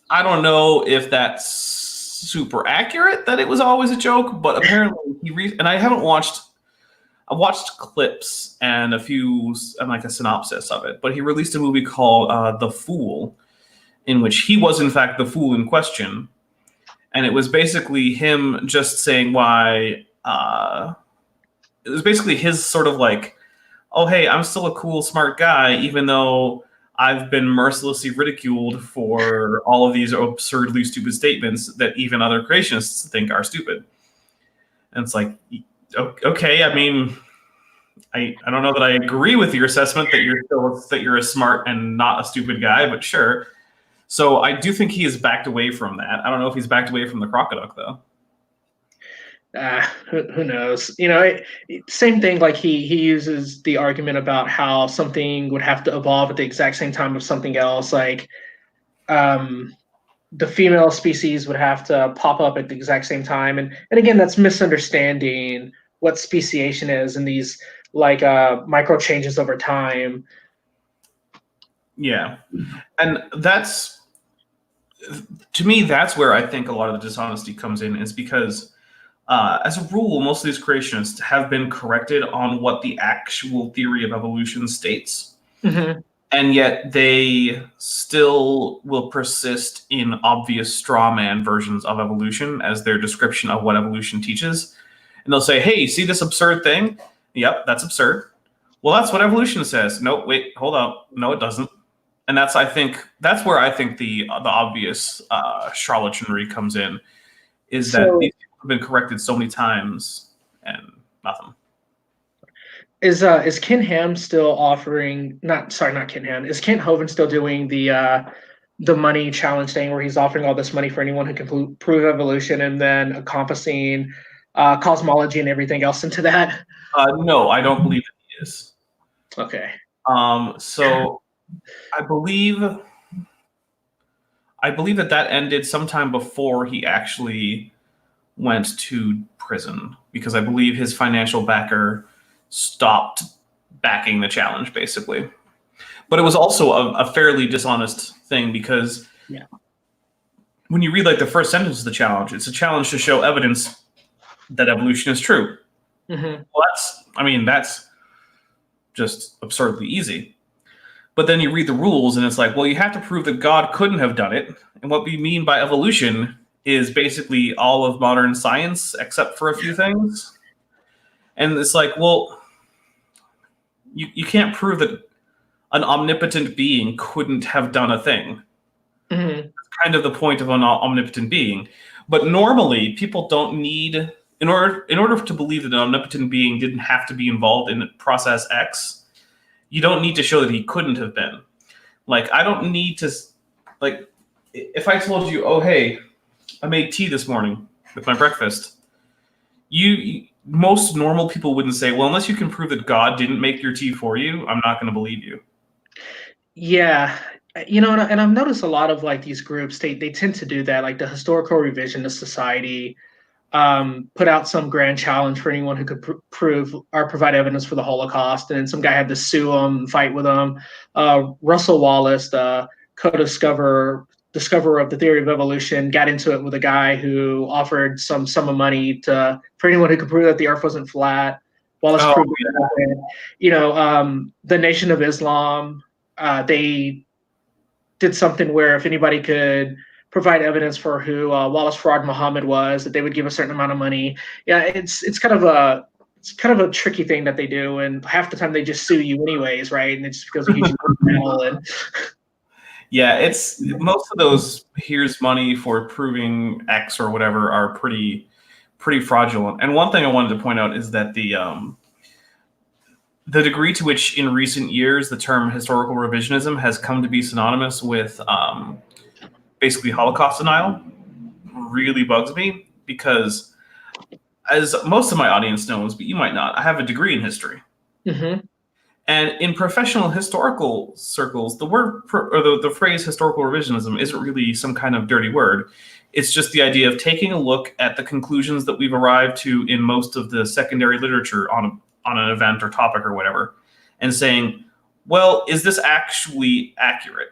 don't know if that's super accurate that it was always a joke, but apparently and I haven't watched. I've watched clips and a synopsis of it, but he released a movie called The Fool, in which he was in fact the fool in question, and it was basically him just saying why it was basically his sort of like, oh, hey, I'm still a cool, smart guy, even though I've been mercilessly ridiculed for all of these absurdly stupid statements that even other creationists think are stupid. And it's like, okay, I mean, I don't know that I agree with your assessment that you're a smart and not a stupid guy, but sure. So I do think he has backed away from that. I don't know if he's backed away from the crocoduck though. Who knows? You know, same thing. Like he uses the argument about how something would have to evolve at the exact same time of something else. Like, the female species would have to pop up at the exact same time, and again, that's misunderstanding what speciation is and these like micro changes over time. Yeah, and that's, to me, that's where I think a lot of the dishonesty comes in, is because as a rule, most of these creationists have been corrected on what the actual theory of evolution states. Mm-hmm. And yet they still will persist in obvious straw man versions of evolution as their description of what evolution teaches. And they'll say, hey, see this absurd thing? Yep, that's absurd. Well, that's what evolution says. Nope, wait, hold up. No, it doesn't. And that's where I think the obvious charlatanry comes in, is that these people have been corrected so many times and nothing. Is Ken Ham still offering? Not Ken Ham. Is Kent Hovind still doing the money challenge thing where he's offering all this money for anyone who can prove evolution, and then encompassing cosmology and everything else into that? No, I don't believe that he is. Okay. So I believe that ended sometime before he actually went to prison, because I believe his financial backer stopped backing the challenge, basically. But it was also a fairly dishonest thing, because when you read like the first sentence of the challenge, it's a challenge to show evidence that evolution is true. Mm-hmm. Well, that's just absurdly easy. But then you read the rules and it's like, well, you have to prove that God couldn't have done it. And what we mean by evolution is basically all of modern science except for a few things. And it's like, well, you can't prove that an omnipotent being couldn't have done a thing. Mm-hmm. That's kind of the point of an omnipotent being. But normally, people don't need, in order to believe that an omnipotent being didn't have to be involved in process X, you don't need to show that he couldn't have been. Like, I don't need to, like, if I told you, oh, hey, I made tea this morning with my breakfast, most normal people wouldn't say, well, unless you can prove that God didn't make your tea for you, I'm not going to believe you. Yeah. You know, and I've noticed a lot of like these groups, they tend to do that. Like the Historical Revisionist Society put out some grand challenge for anyone who could prove or provide evidence for the Holocaust. And then some guy had to sue them and fight with them. Russell Wallace, the discoverer of the theory of evolution, got into it with a guy who offered some sum of money for anyone who could prove that the Earth wasn't flat. Wallace proved it. You know, the Nation of Islam, they did something where if anybody could provide evidence for who Wallace Farad Muhammad was, that they would give a certain amount of money. Yeah, it's kind of a tricky thing that they do, and half the time they just sue you anyways, right? And it's because of huge and yeah, it's most of those here's money for proving X or whatever are pretty fraudulent. And one thing I wanted to point out is that the degree to which in recent years the term historical revisionism has come to be synonymous with basically Holocaust denial really bugs me, because as most of my audience knows, but you might not, I have a degree in history. Mm-hmm. And in professional historical circles, the word or the phrase historical revisionism isn't really some kind of dirty word. It's just the idea of taking a look at the conclusions that we've arrived to in most of the secondary literature on an event or topic or whatever, and saying, well, is this actually accurate?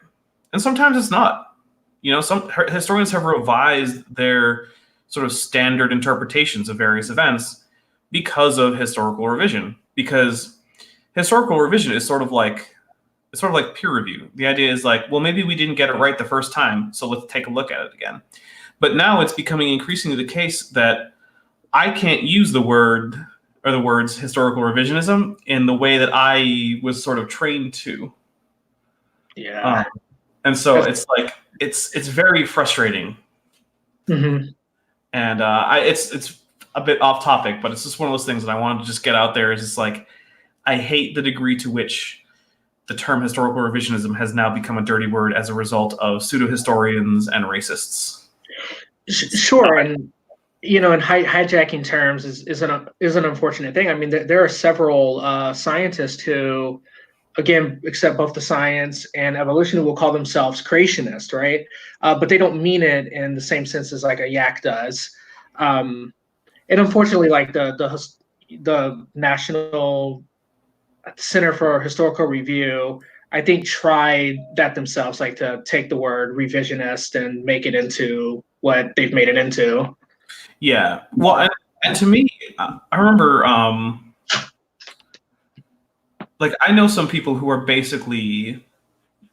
And sometimes it's not. You know, some historians have revised their sort of standard interpretations of various events because of historical revision. Because historical revision is sort of like peer review. The idea is like, well, maybe we didn't get it right the first time, so let's take a look at it again. But now it's becoming increasingly the case that I can't use the word or the words historical revisionism in the way that I was sort of trained to. Yeah. And so it's like it's very frustrating. Mm-hmm. And it's a bit off topic, but it's just one of those things that I wanted to just get out there. Is just like I hate the degree to which the term historical revisionism has now become a dirty word as a result of pseudo historians and racists. Sure, and and hijacking terms is an unfortunate thing. I mean, there are several scientists who, again, accept both the science and evolution, who will call themselves creationist, right? But they don't mean it in the same sense as like a yak does. And unfortunately, like the National Center for Historical Review, I think, tried that themselves, like to take the word revisionist and make it into what they've made it into. Yeah. Well, and to me, I remember, like, I know some people who are basically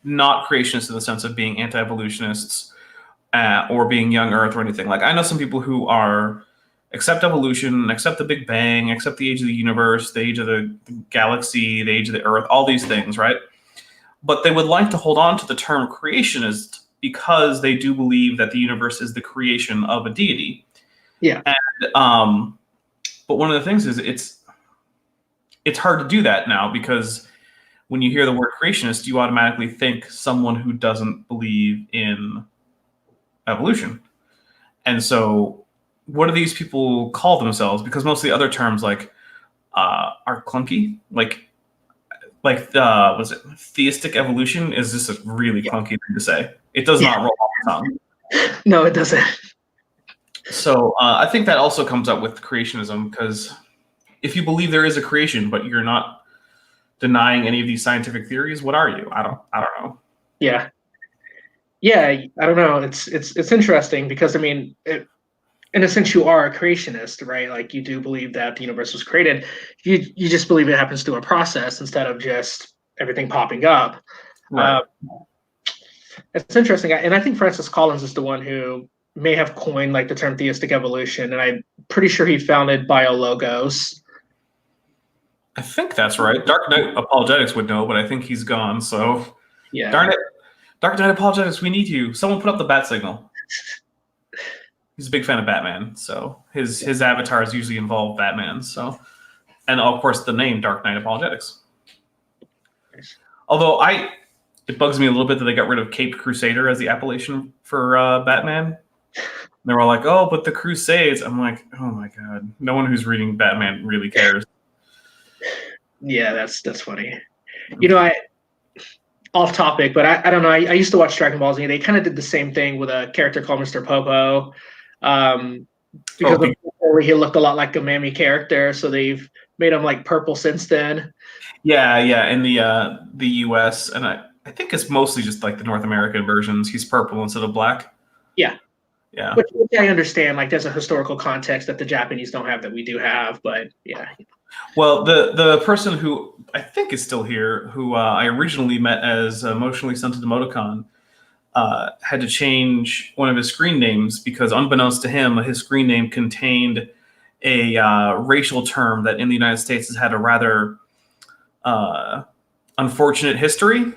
not creationists in the sense of being anti-evolutionists or being young Earth or anything. Like, I know some people who are accept evolution, accept the Big Bang, accept the age of the universe, the age of the galaxy, the age of the Earth, all these things, right? But they would like to hold on to the term creationist because they do believe that the universe is the creation of a deity. Yeah. And, but one of the things is it's hard to do that now because when you hear the word creationist, you automatically think someone who doesn't believe in evolution. And so what do these people call themselves? Because most of the other terms like are clunky. Like was it theistic evolution is just a really clunky thing to say. It does not roll off the tongue. No, it doesn't. So I think that also comes up with creationism, because if you believe there is a creation, but you're not denying any of these scientific theories, what are you? I don't know. Yeah, I don't know. It's interesting because, I mean, in a sense, you are a creationist, right? Like, you do believe that the universe was created. You just believe it happens through a process instead of just everything popping up. Right. It's interesting, and I think Francis Collins is the one who may have coined like the term theistic evolution, and I'm pretty sure he founded BioLogos. I think that's right. Dark Knight Apologetics would know, but I think he's gone. So Yeah. darn it, Dark Knight Apologetics, we need you. Someone put up the bat signal. He's a big fan of Batman, so his avatars usually involve Batman. So, and of course the name Dark Knight Apologetics. Although it bugs me a little bit that they got rid of Caped Crusader as the appellation for Batman. They were all like, "Oh, but the Crusades." I'm like, "Oh my god!" No one who's reading Batman really cares. Yeah, that's funny. Off topic, but I don't know. I used to watch Dragon Ball Z. They kind of did the same thing with a character called Mr. Popo, because before he looked a lot like a Mammy character, so they've made him like purple since then. Yeah. In the U.S. and I think it's mostly just like the North American versions. He's purple instead of black. Yeah. Which I understand. Like, there's a historical context that the Japanese don't have that we do have, but yeah. Well, the person who I think is still here, who I originally met as Emotionally Stunted Emoticon, had to change one of his screen names because, unbeknownst to him, his screen name contained a racial term that in the United States has had a rather unfortunate history.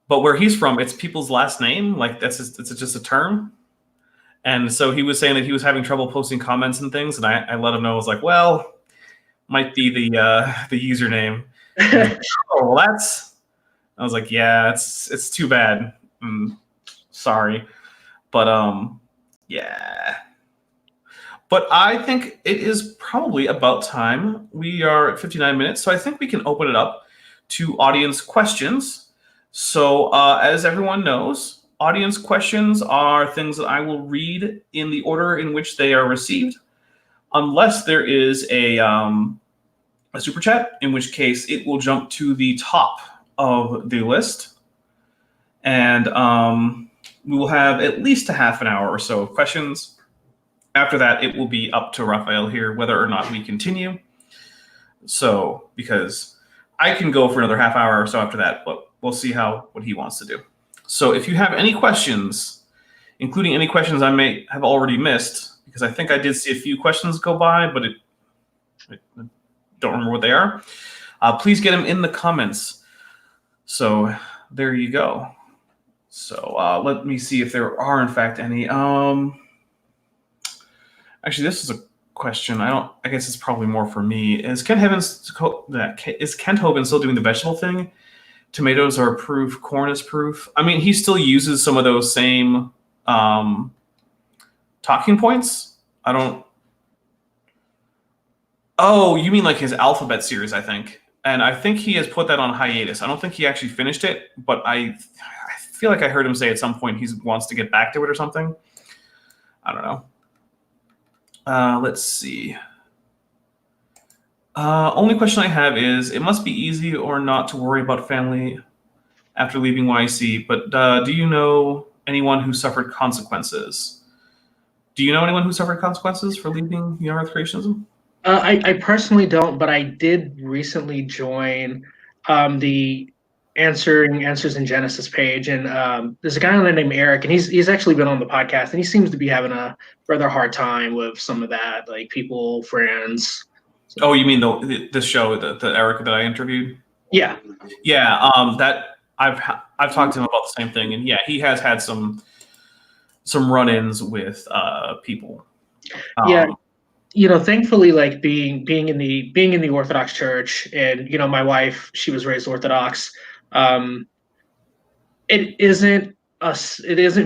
But where he's from, it's people's last name. Like, it's just a term. And so he was saying that he was having trouble posting comments and things. And I let him know. I was like, well, might be the username. Like, oh, well, I was like, yeah, it's too bad. Sorry. But yeah. But I think it is probably about time. We are at 59 minutes. So I think we can open it up to audience questions. So as everyone knows, audience questions are things that I will read in the order in which they are received, unless there is a super chat, in which case it will jump to the top of the list. And we will have at least a half an hour or so of questions. After that, it will be up to Raphael here whether or not we continue. So, because I can go for another half hour or so after that, but we'll see what he wants to do. So if you have any questions, including any questions I may have already missed, because I think I did see a few questions go by, but don't remember what they are, please get them in the comments. So there you go. So let me see if there are in fact any. Actually, this is a question. I guess it's probably more for me. Is Kent Hovind still doing the vegetable thing? Tomatoes are proof. Corn is proof. I mean, he still uses some of those same talking points. I don't. Oh, you mean like his alphabet series? I think, and I think he has put that on hiatus. I don't think he actually finished it, but I feel like I heard him say at some point he wants to get back to it or something. I don't know. Let's see. Only question I have is, it must be easy or not to worry about family after leaving YC, but do you know anyone who suffered consequences? Do you know anyone who suffered consequences for leaving Young Earth Creationism? I personally don't, but I did recently join the Answers in Genesis page, and there's a guy on there named Eric, and he's actually been on the podcast, and he seems to be having a rather hard time with some of that, like people, friends. Oh, you mean the show, the Eric that I interviewed? Yeah. Yeah, that I've talked to him about the same thing, and yeah, he has had some run-ins with people. Yeah. Thankfully, like being in the Orthodox Church, and my wife, she was raised Orthodox. It isn't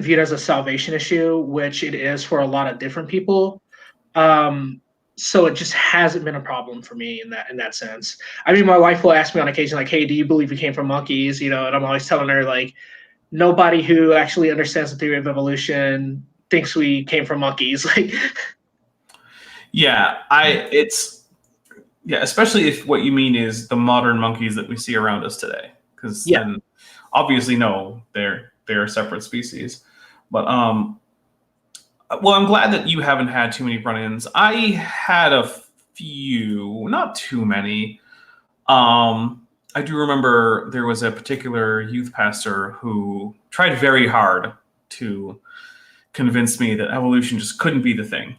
viewed as a salvation issue, which it is for a lot of different people. So it just hasn't been a problem for me in that sense. I mean, my wife will ask me on occasion, like, "Hey, do you believe we came from monkeys?" And I'm always telling her, like, nobody who actually understands the theory of evolution thinks we came from monkeys. Like, yeah, especially if what you mean is the modern monkeys that we see around us today, because then obviously no, they're a separate species. But well, I'm glad that you haven't had too many run-ins. I had a few, not too many. I do remember there was a particular youth pastor who tried very hard to convince me that evolution just couldn't be the thing.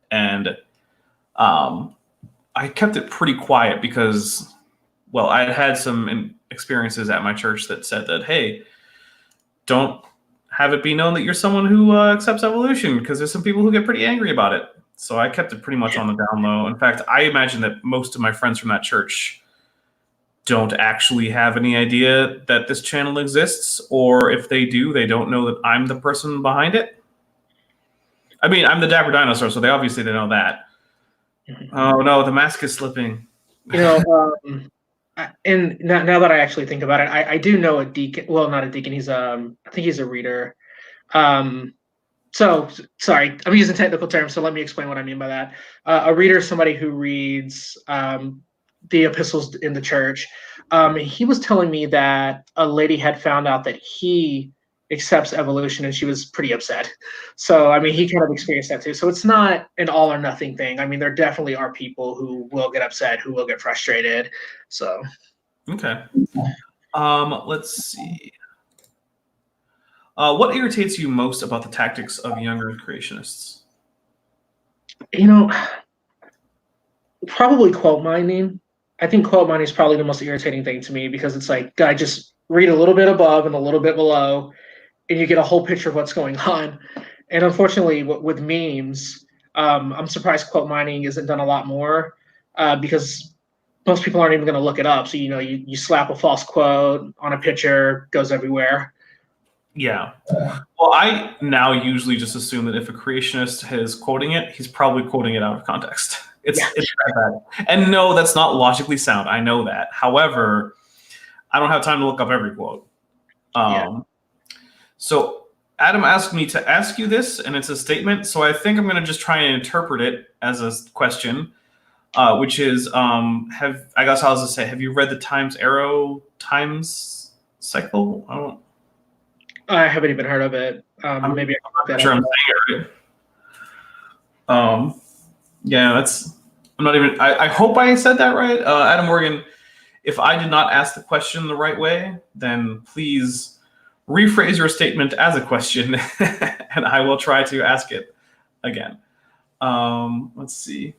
And I kept it pretty quiet because, well, I had some experiences at my church that said that, hey, don't have it be known that you're someone who accepts evolution, because there's some people who get pretty angry about it. So I kept it pretty much on the down low. In fact, I imagine that most of my friends from that church don't actually have any idea that this channel exists, or if they do, they don't know that I'm the person behind it. I mean, I'm the Dapper Dinosaur, so they know that. Oh no, the mask is slipping. And now that I actually think about it, I do know a deacon. Well, not a deacon. He's I think he's a reader. So sorry, I'm using technical terms, so let me explain what I mean by that. A reader is somebody who reads the epistles in the church. He was telling me that a lady had found out that he accepts evolution, and she was pretty upset. So, I mean, he kind of experienced that too. So it's not an all or nothing thing. I mean, there definitely are people who will get upset, who will get frustrated. So, okay. Let's see. What irritates you most about the tactics of Young Earth Creationists? Probably quote mining. I think quote mining is probably the most irritating thing to me, because it's like, I just read a little bit above and a little bit below, and you get a whole picture of what's going on. And unfortunately, with memes, I'm surprised quote mining isn't done a lot more, because most people aren't even going to look it up. So, you slap a false quote on a picture, goes everywhere. Yeah. Well, I now usually just assume that if a creationist is quoting it, he's probably quoting it out of context. It's that bad. And no, that's not logically sound. I know that. However, I don't have time to look up every quote. So Adam asked me to ask you this, and it's a statement. So I think I'm going to just try and interpret it as a question, which is, have you read the Times Arrow Times cycle? I haven't even heard of it. Maybe I can look that sure up. I'm saying it right. Yeah, I'm not even, I hope I said that right. Adam Morgan, if I did not ask the question the right way, then please rephrase your statement as a question, and I will try to ask it again. Let's see.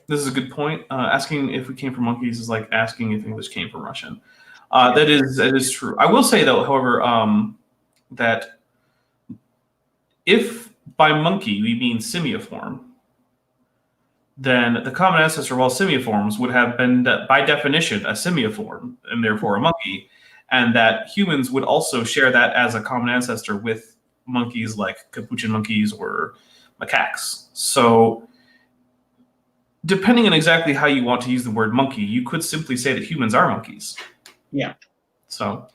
This is a good point. Asking if we came from monkeys is like asking if English came from Russian. That is true. I will say though, however, that if by monkey we mean simiiform, then the common ancestor of all simiiforms would have been, by definition, a simiiform, and therefore a monkey, and that humans would also share that as a common ancestor with monkeys like capuchin monkeys or macaques. So, depending on exactly how you want to use the word monkey, you could simply say that humans are monkeys. Yeah. So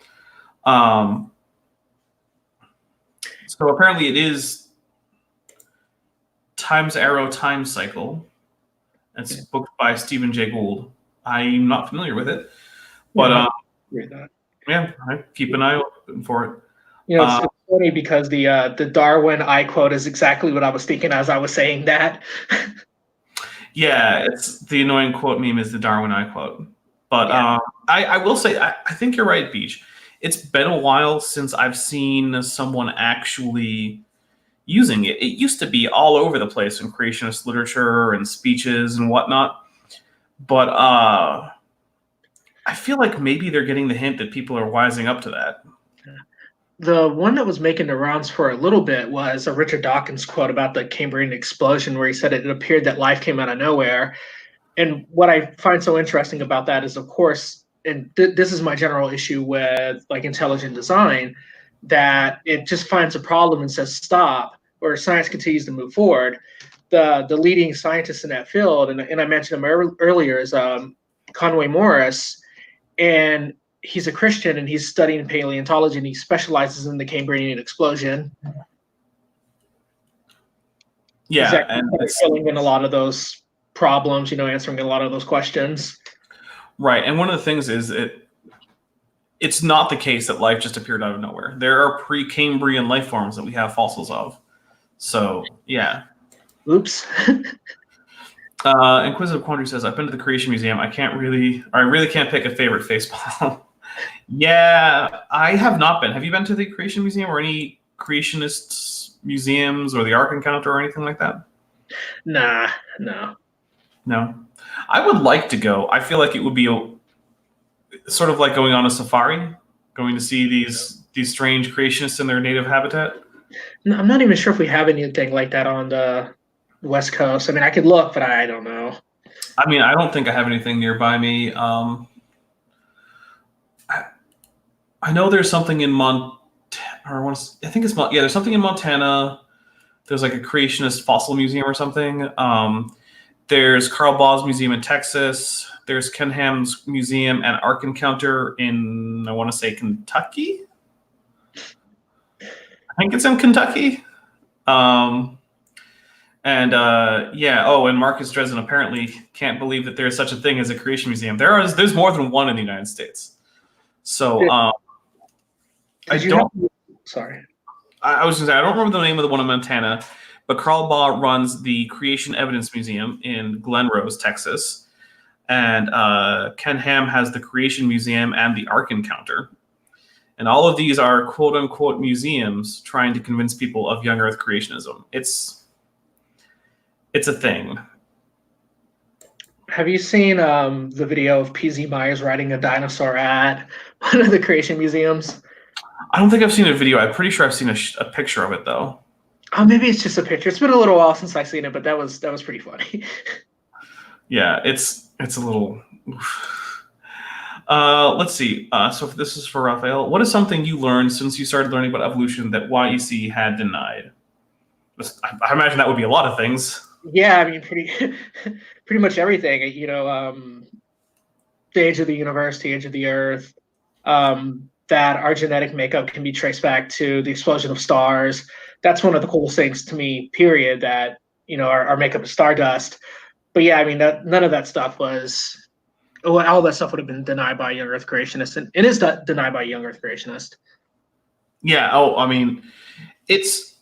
apparently it is Time's Arrow Time Cycle. It's booked by Stephen Jay Gould. I'm not familiar with it, but yeah, I keep an eye open for it. You know, it's funny because the Darwin I quote is exactly what I was thinking as I was saying that. Yeah, it's the annoying quote meme is the Darwin I quote. But I will say, I think you're right, Beach. It's been a while since I've seen someone actually using it. It used to be all over the place in creationist literature and speeches and whatnot. But I feel like maybe they're getting the hint that people are wising up to that. The one that was making the rounds for a little bit was a Richard Dawkins quote about the Cambrian explosion, where he said it appeared that life came out of nowhere. And what I find so interesting about that is, of course, and this is my general issue with like intelligent design, that it just finds a problem and says stop, or science continues to move forward. The leading scientist in that field, and I mentioned him earlier, is Conway Morris, and he's a Christian and he's studying paleontology and he specializes in the Cambrian explosion. Yeah, and filling in a lot of those problems, answering a lot of those questions. Right, and one of the things is it's not the case that life just appeared out of nowhere. There are pre-Cambrian life forms that we have fossils of. So, yeah. Oops. Inquisitive Quandary says, I've been to the Creation Museum. I really can't pick a favorite facepalm. Yeah, I have not been. Have you been to the Creation Museum or any creationist museums or the Ark Encounter or anything like that? Nah, no. No. I would like to go. I feel like it would be sort of like going on a safari, going to see these strange creationists in their native habitat. No, I'm not even sure if we have anything like that on the West Coast. I mean, I could look, but I don't know. I mean, I don't think I have anything nearby me. I know there's something in there's something in Montana. There's like a creationist fossil museum or something. There's Carl Baugh's museum in Texas. There's Ken Ham's museum and Ark Encounter in, I want to say, Kentucky. I think it's in Kentucky. And Marcus Dresden apparently can't believe that there's such a thing as a creation museum. There's more than one in the United States. So I was going to say, I don't remember the name of the one in Montana, but Carl Baugh runs the Creation Evidence Museum in Glen Rose, Texas. And Ken Ham has the Creation Museum and the Ark Encounter. And all of these are quote unquote museums trying to convince people of young Earth creationism. It's a thing. Have you seen the video of P.Z. Myers riding a dinosaur at one of the creation museums? I don't think I've seen a video. I'm pretty sure I've seen a picture of it, though. Oh, maybe it's just a picture. It's been a little while since I've seen it, but that was pretty funny. Yeah, it's a little... let's see. So this is for Raphael. What is something you learned since you started learning about evolution that YEC had denied? I imagine that would be a lot of things. Yeah, I mean, pretty much everything. The age of the universe, the age of the Earth, that our genetic makeup can be traced back to the explosion of stars. That's one of the coolest things to me, period, that, our makeup is stardust. But yeah, I mean, none of that stuff was... all that stuff would have been denied by Young Earth Creationists, and it is denied by Young Earth Creationists. Yeah. Oh, I mean, it's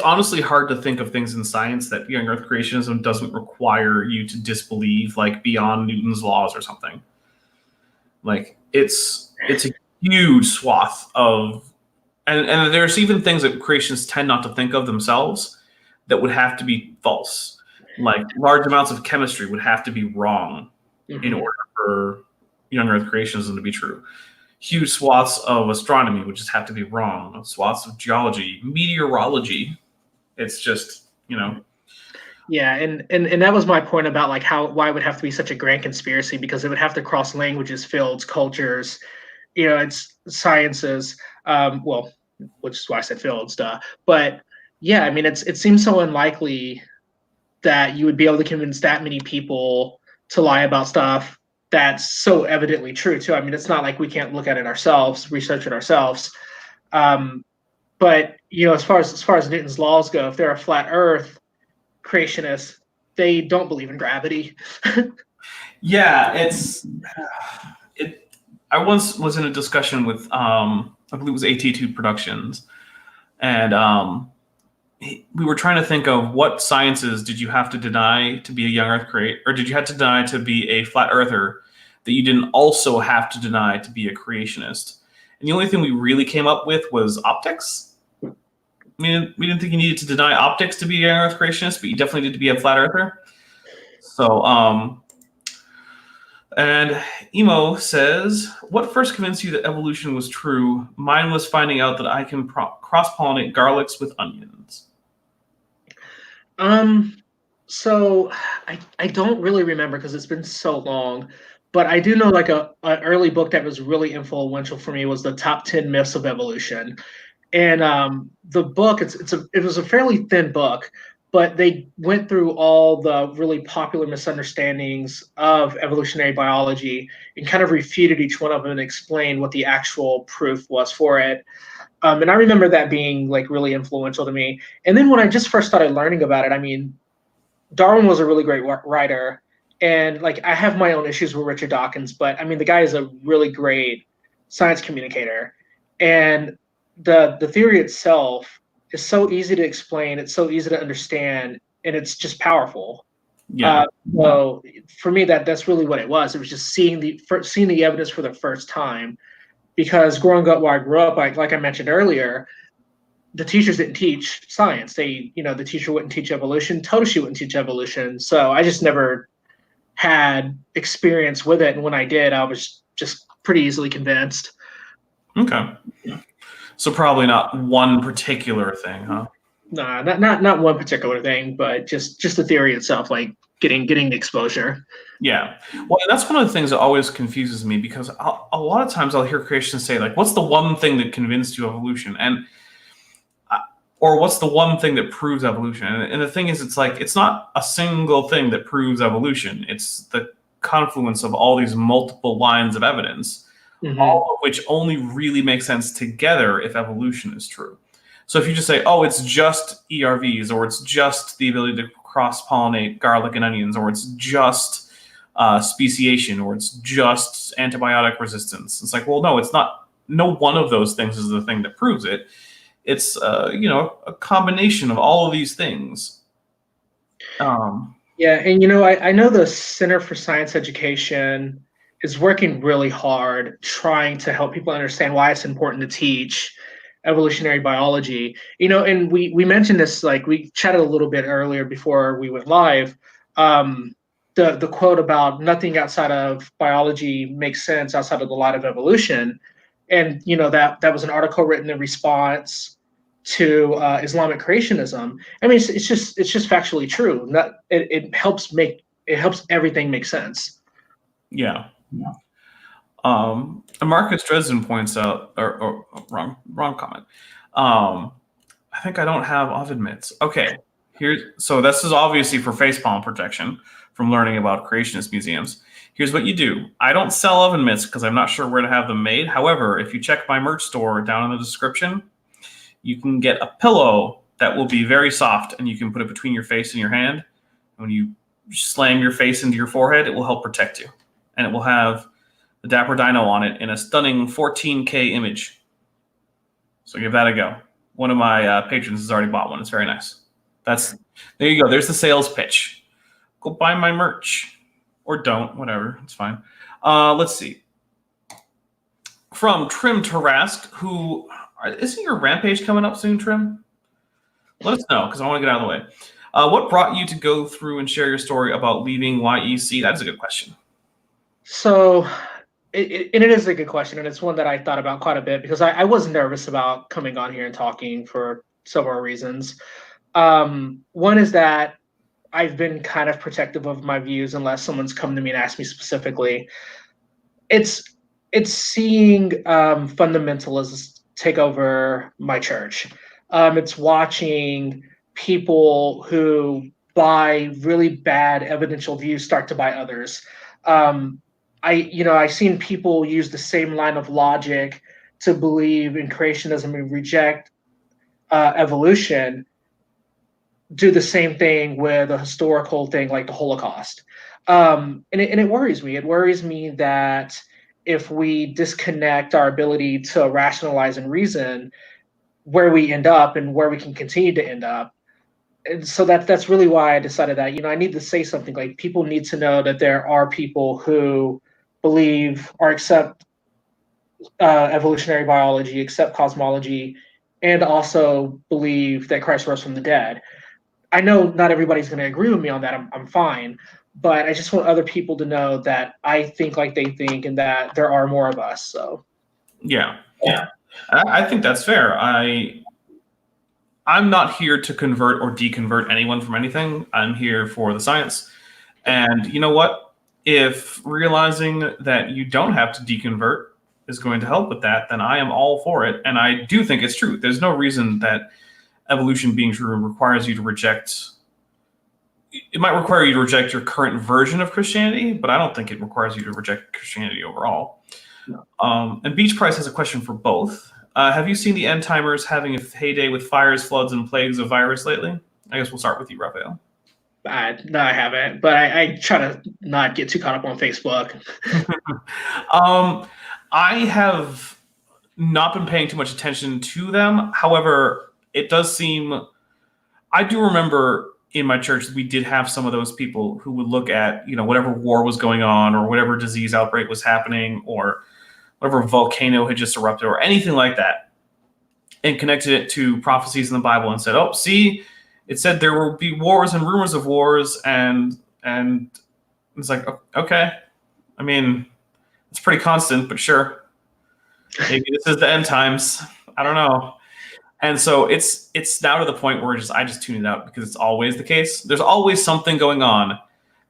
honestly hard to think of things in science that Young Earth Creationism doesn't require you to disbelieve, like beyond Newton's laws or something. Like it's a huge swath of, and there's even things that creationists tend not to think of themselves that would have to be false. Like large amounts of chemistry would have to be wrong in order for young Earth creationism to be true. Huge swaths of astronomy would just have to be wrong. Swaths of geology, meteorology. It's just, Yeah, and that was my point about like why it would have to be such a grand conspiracy, because it would have to cross languages, fields, cultures, it's sciences. Well, which is why I said fields, duh. But yeah, I mean, it seems so unlikely that you would be able to convince that many people to lie about stuff that's so evidently true too. I mean, it's not like we can't look at it ourselves, research it ourselves. But as far as Newton's laws go, if they're a flat Earth creationist, they don't believe in gravity. Yeah, I once was in a discussion with I believe it was AT2 Productions, and we were trying to think of what sciences did you have to deny to be a young Earth or did you have to deny to be a flat earther that you didn't also have to deny to be a creationist? And the only thing we really came up with was optics. I mean, we didn't think you needed to deny optics to be a young Earth creationist, but you definitely need to be a flat earther. So, and Emo says, what first convinced you that evolution was true? Mine was finding out that I can cross-pollinate garlics with onions. So I don't really remember because it's been so long, but I do know like an early book that was really influential for me was the Top 10 Myths of Evolution. And the book, it was a fairly thin book, but they went through all the really popular misunderstandings of evolutionary biology and kind of refuted each one of them and explained what the actual proof was for it. And I remember that being like really influential to me. And then when I just first started learning about it, I mean, Darwin was a really great writer, and like I have my own issues with Richard Dawkins, but I mean the guy is a really great science communicator, and the theory itself is so easy to explain, it's so easy to understand, and it's just powerful. Yeah. So for me, that's really what it was. It was just seeing the evidence for the first time, because growing up where I grew up, like I mentioned earlier, the teachers didn't teach science. The teacher wouldn't teach evolution. Totoshi wouldn't teach evolution. So I just never had experience with it. And when I did, I was just pretty easily convinced. Okay. So probably not one particular thing, huh? Nah, not one particular thing, but just the theory itself, like getting the exposure. Yeah. Well, and that's one of the things that always confuses me, because a lot of times I'll hear Christians say, like, what's the one thing that convinced you of evolution? Or what's the one thing that proves evolution? And the thing is, it's like, it's not a single thing that proves evolution. It's the confluence of all these multiple lines of evidence, all of which only really make sense together if evolution is true. So if you just say, oh, it's just ERVs, or it's just the ability to cross-pollinate garlic and onions, or it's just speciation, or it's just antibiotic resistance, it's like, well, no, it's not. No one of those things is the thing that proves it. It's a combination of all of these things. Yeah, and I know the Center for Science Education is working really hard trying to help people understand why it's important to teach evolutionary biology. And we mentioned this, like we chatted a little bit earlier before we went live. The quote about nothing outside of biology makes sense outside of the light of evolution. And that was an article written in response to Islamic creationism. I mean, it's just factually true. It helps everything make sense. Yeah. And Marcus Dresden points out, or wrong comment. I think I don't have oven mitts. Okay, so this is obviously for facepalm protection from learning about creationist museums. Here's what you do. I don't sell oven mitts because I'm not sure where to have them made. However, if you check my merch store down in the description, you can get a pillow that will be very soft, and you can put it between your face and your hand. When you slam your face into your forehead, it will help protect you. And it will have the Dapper Dino on it in a stunning 14K image. So give that a go. One of my patrons has already bought one. It's very nice. There you go. There's the sales pitch. Go buy my merch. Or don't, whatever, it's fine. Let's see. From Trim Tarask, who isn't your Rampage coming up soon, Trim? Let us know, because I want to get out of the way. What brought you to go through and share your story about leaving YEC? That's a good question. So it is a good question, and it's one that I thought about quite a bit because I was nervous about coming on here and talking for several reasons. One is that I've been kind of protective of my views unless someone's come to me and asked me specifically. It's seeing fundamentalists take over my church. It's watching people who buy really bad evidential views start to buy others. I've seen people use the same line of logic to believe in creationism and reject evolution, do the same thing with a historical thing like the Holocaust. And it worries me. It worries me that if we disconnect our ability to rationalize and reason, where we end up and where we can continue to end up. And so that's really why I decided that, I need to say something. Like, people need to know that there are people who believe or accept evolutionary biology, accept cosmology, and also believe that Christ rose from the dead. I know not everybody's going to agree with me on that. I'm fine. But I just want other people to know that I think like they think and that there are more of us. So, yeah. I think that's fair. I'm not here to convert or deconvert anyone from anything. I'm here for the science. And you know what? If realizing that you don't have to deconvert is going to help with that, then I am all for it. And I do think it's true. There's no reason that evolution being true requires you to reject. It might require you to reject your current version of Christianity, but I don't think it requires you to reject Christianity overall. No. And Beach Price has a question for both. Have you seen the end timers having a heyday with fires, floods, and plagues of virus lately? I guess we'll start with you, Raphael. No, I haven't, but I try to not get too caught up on Facebook. I have not been paying too much attention to them. However, it does seem, I do remember in my church, we did have some of those people who would look at, whatever war was going on or whatever disease outbreak was happening or whatever volcano had just erupted or anything like that, and connected it to prophecies in the Bible and said, oh, see, it said there will be wars and rumors of wars. And it's like, okay. I mean, it's pretty constant, but sure. Maybe this is the end times. I don't know. And so it's now to the point where I just tune it out because it's always the case. There's always something going on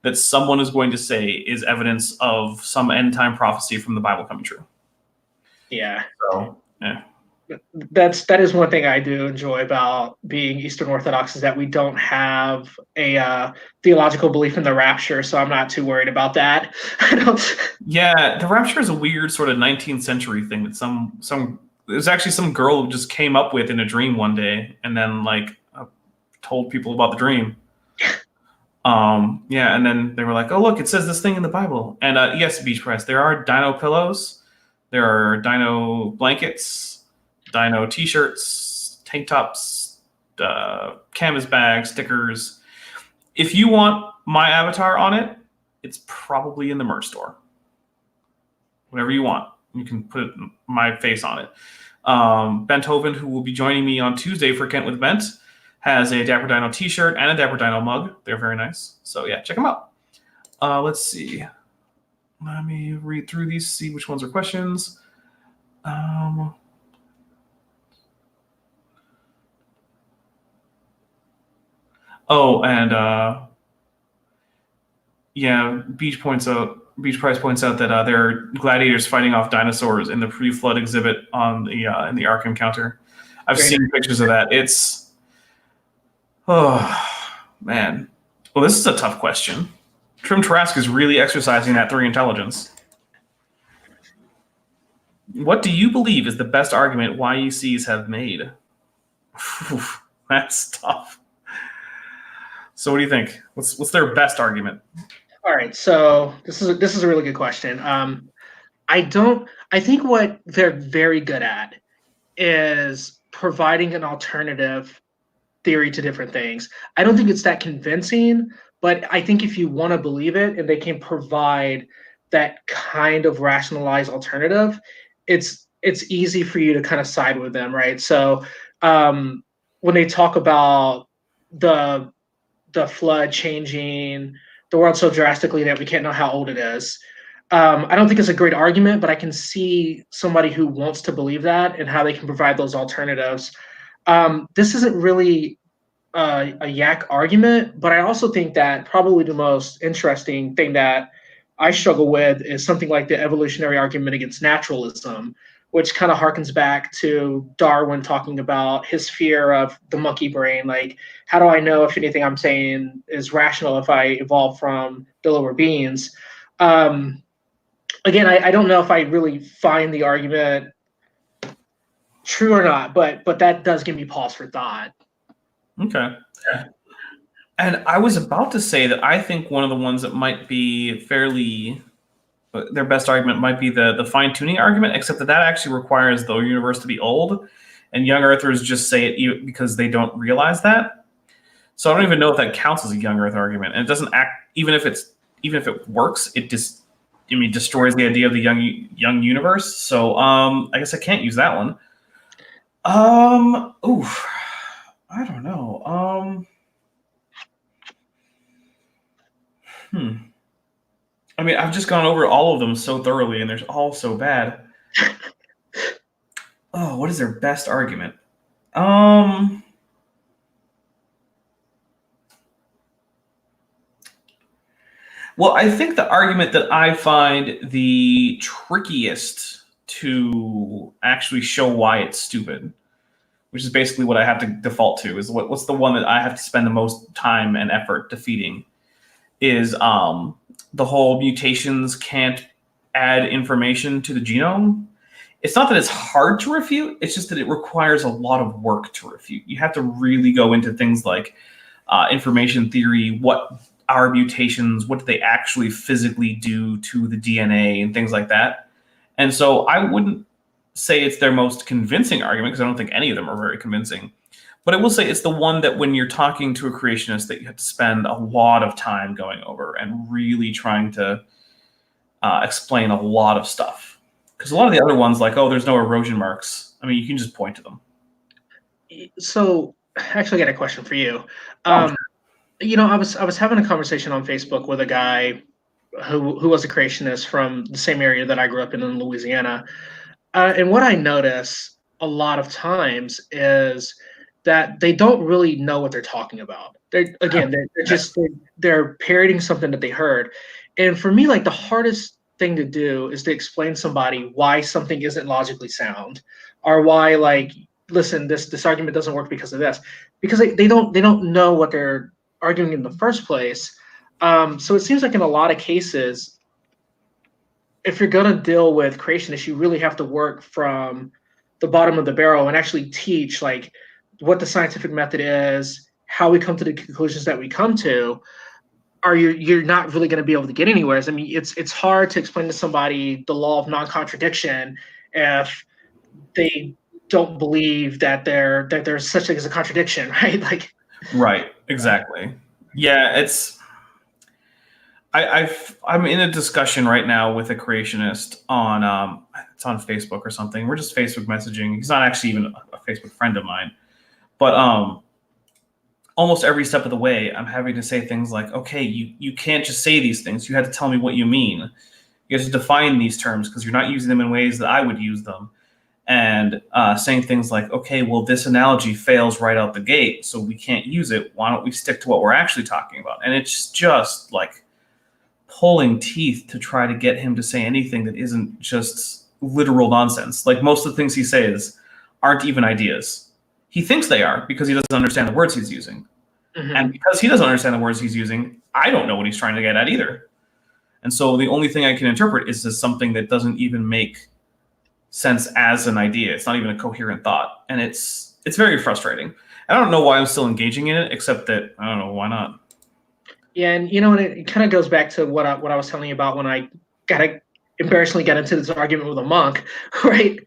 that someone is going to say is evidence of some end time prophecy from the Bible coming true. Yeah. So, yeah. That is one thing I do enjoy about being Eastern Orthodox is that we don't have a theological belief in the rapture, so I'm not too worried about that. Yeah, the rapture is a weird sort of 19th century thing that there's actually some girl who just came up with in a dream one day and then told people about the dream. Yeah, and then they were like, oh, look, it says this thing in the Bible. And yes, Beach Press, there are dino pillows, there are dino blankets, dino t-shirts, tank tops, canvas bags, stickers. If you want my avatar on it, it's probably in the merch store. Whatever you want, you can put my face on it. Bent Hoven, who will be joining me on Tuesday for Kent with Bent, has a Dapper Dino t-shirt and a Dapper Dino mug. They're very nice. So yeah, check them out. Let's see. Let me read through these, see which ones are questions. Yeah, Beach Price points out that there are gladiators fighting off dinosaurs in the pre-flood exhibit on in the Ark Encounter. I've seen pictures of that. Oh man. Well, this is a tough question. Trim Trask is really exercising that 3 intelligence. What do you believe is the best argument YECs have made? That's tough. So what do you think? What's their best argument? All right, so this is a really good question. I think what they're very good at is providing an alternative theory to different things. I don't think it's that convincing, but I think if you want to believe it and they can provide that kind of rationalized alternative, it's easy for you to kind of side with them, right? So when they talk about the flood changing the world so drastically that we can't know how old it is. I don't think it's a great argument, but I can see somebody who wants to believe that and how they can provide those alternatives. This isn't really a yak argument, but I also think that probably the most interesting thing that I struggle with is something like the evolutionary argument against naturalism, which kind of harkens back to Darwin talking about his fear of the monkey brain. Like, how do I know if anything I'm saying is rational if I evolved from the lower beings? Again, I don't know if I really find the argument true or not, but that does give me pause for thought. Okay. And I was about to say that I think one of the ones that might be fairly, their best argument might be the fine-tuning argument, except that actually requires the universe to be old, and young earthers just say it because they don't realize that. So I don't even know if that counts as a young earth argument, and it doesn't act, even if it works, it just destroys the idea of the young universe. So I guess I can't use that one. I don't know. I mean, I've just gone over all of them so thoroughly, and they're all so bad. Oh, what is their best argument? Well, I think the argument that I find the trickiest to actually show why it's stupid, which is basically what I have to default to, is what's the one that I have to spend the most time and effort defeating, is the whole mutations can't add information to the genome. It's not that it's hard to refute, it's just that it requires a lot of work to refute. You have to really go into things like information theory, what are mutations, what do they actually physically do to the DNA, and things like that. And so I wouldn't say it's their most convincing argument, because I don't think any of them are very convincing. But I will say it's the one that when you're talking to a creationist that you have to spend a lot of time going over and really trying to explain a lot of stuff. Because a lot of the other ones, like, oh, there's no erosion marks, I mean, you can just point to them. So, actually, I got a question for you. You know, I was having a conversation on Facebook with a guy who was a creationist from the same area that I grew up in Louisiana. And what I notice a lot of times is that they don't really know what they're talking about. They're parroting something that they heard. And for me, like, the hardest thing to do is to explain to somebody why something isn't logically sound, or why, like, listen, this argument doesn't work because of this, because they don't know what they're arguing in the first place. So it seems like in a lot of cases, if you're going to deal with creationists, you really have to work from the bottom of the barrel and actually teach, like, what the scientific method is, how we come to the conclusions that we come to, or you're not really going to be able to get anywhere. I mean, it's hard to explain to somebody the law of non-contradiction if they don't believe that there's such thing as a contradiction, right? Like, right, exactly. Yeah, I'm in a discussion right now with a creationist on it's on Facebook or something. We're just Facebook messaging. He's not actually even a Facebook friend of mine, but almost every step of the way, I'm having to say things like, okay, you can't just say these things. You have to tell me what you mean. You have to define these terms because you're not using them in ways that I would use them. And saying things like, okay, well, this analogy fails right out the gate, so we can't use it. Why don't we stick to what we're actually talking about? And it's just like pulling teeth to try to get him to say anything that isn't just literal nonsense. Like, most of the things he says aren't even ideas. He thinks they are because he doesn't understand the words he's using. Mm-hmm. And because he doesn't understand the words he's using, I don't know what he's trying to get at either. And so the only thing I can interpret is as something that doesn't even make sense as an idea. It's not even a coherent thought. And it's very frustrating. I don't know why I'm still engaging in it, except that I don't know why not. Yeah, and and it kind of goes back to what I was telling you about when I embarrassingly got into this argument with a monk, right?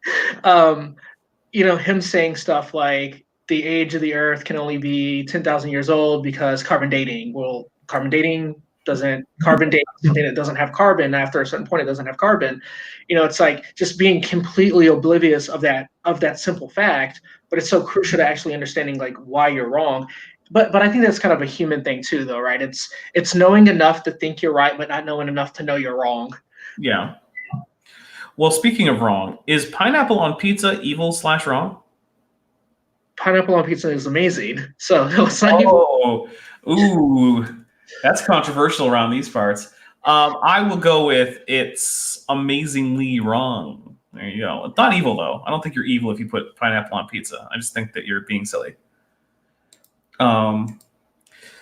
Him saying stuff like the age of the Earth can only be 10,000 years old because carbon dating. Well, carbon dating doesn't something that doesn't have carbon. After a certain point, it doesn't have carbon. It's like just being completely oblivious of that simple fact, but it's so crucial to actually understanding like why you're wrong. But I think that's kind of a human thing too, though, right? It's knowing enough to think you're right, but not knowing enough to know you're wrong. Yeah. Well, speaking of wrong, is pineapple on pizza evil/wrong? Pineapple on pizza is amazing. So no, it's not Oh, ooh, that's controversial around these parts. I will go with it's amazingly wrong. There you go. It's not evil though. I don't think you're evil if you put pineapple on pizza. I just think that you're being silly.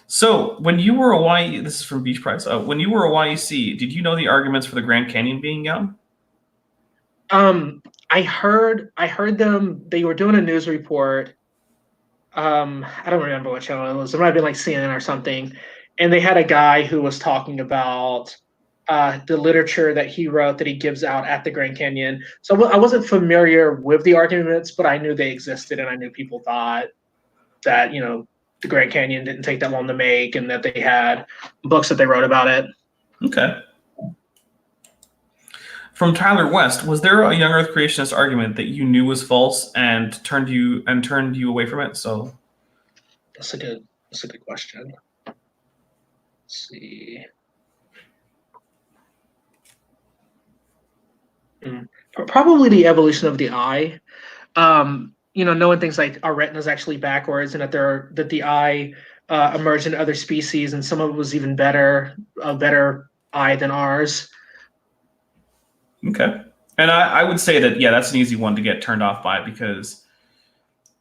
So when you were a this is from Beach Price. When you were a YEC, did you know the arguments for the Grand Canyon being young? I heard them. They were doing a news report. I don't remember what channel it was. It might have been like CNN or something. And they had a guy who was talking about the literature that he wrote that he gives out at the Grand Canyon. So I wasn't familiar with the arguments, but I knew they existed, and I knew people thought that the Grand Canyon didn't take that long to make, and that they had books that they wrote about it. Okay. From Tyler West, was there a Young Earth Creationist argument that you knew was false and turned you away from it? So that's a good question. Let's see. Probably the evolution of the eye. Knowing things like our retina is actually backwards, and that the eye emerged in other species, and some of it was even a better eye than ours. Okay. And I would say that, yeah, that's an easy one to get turned off by, because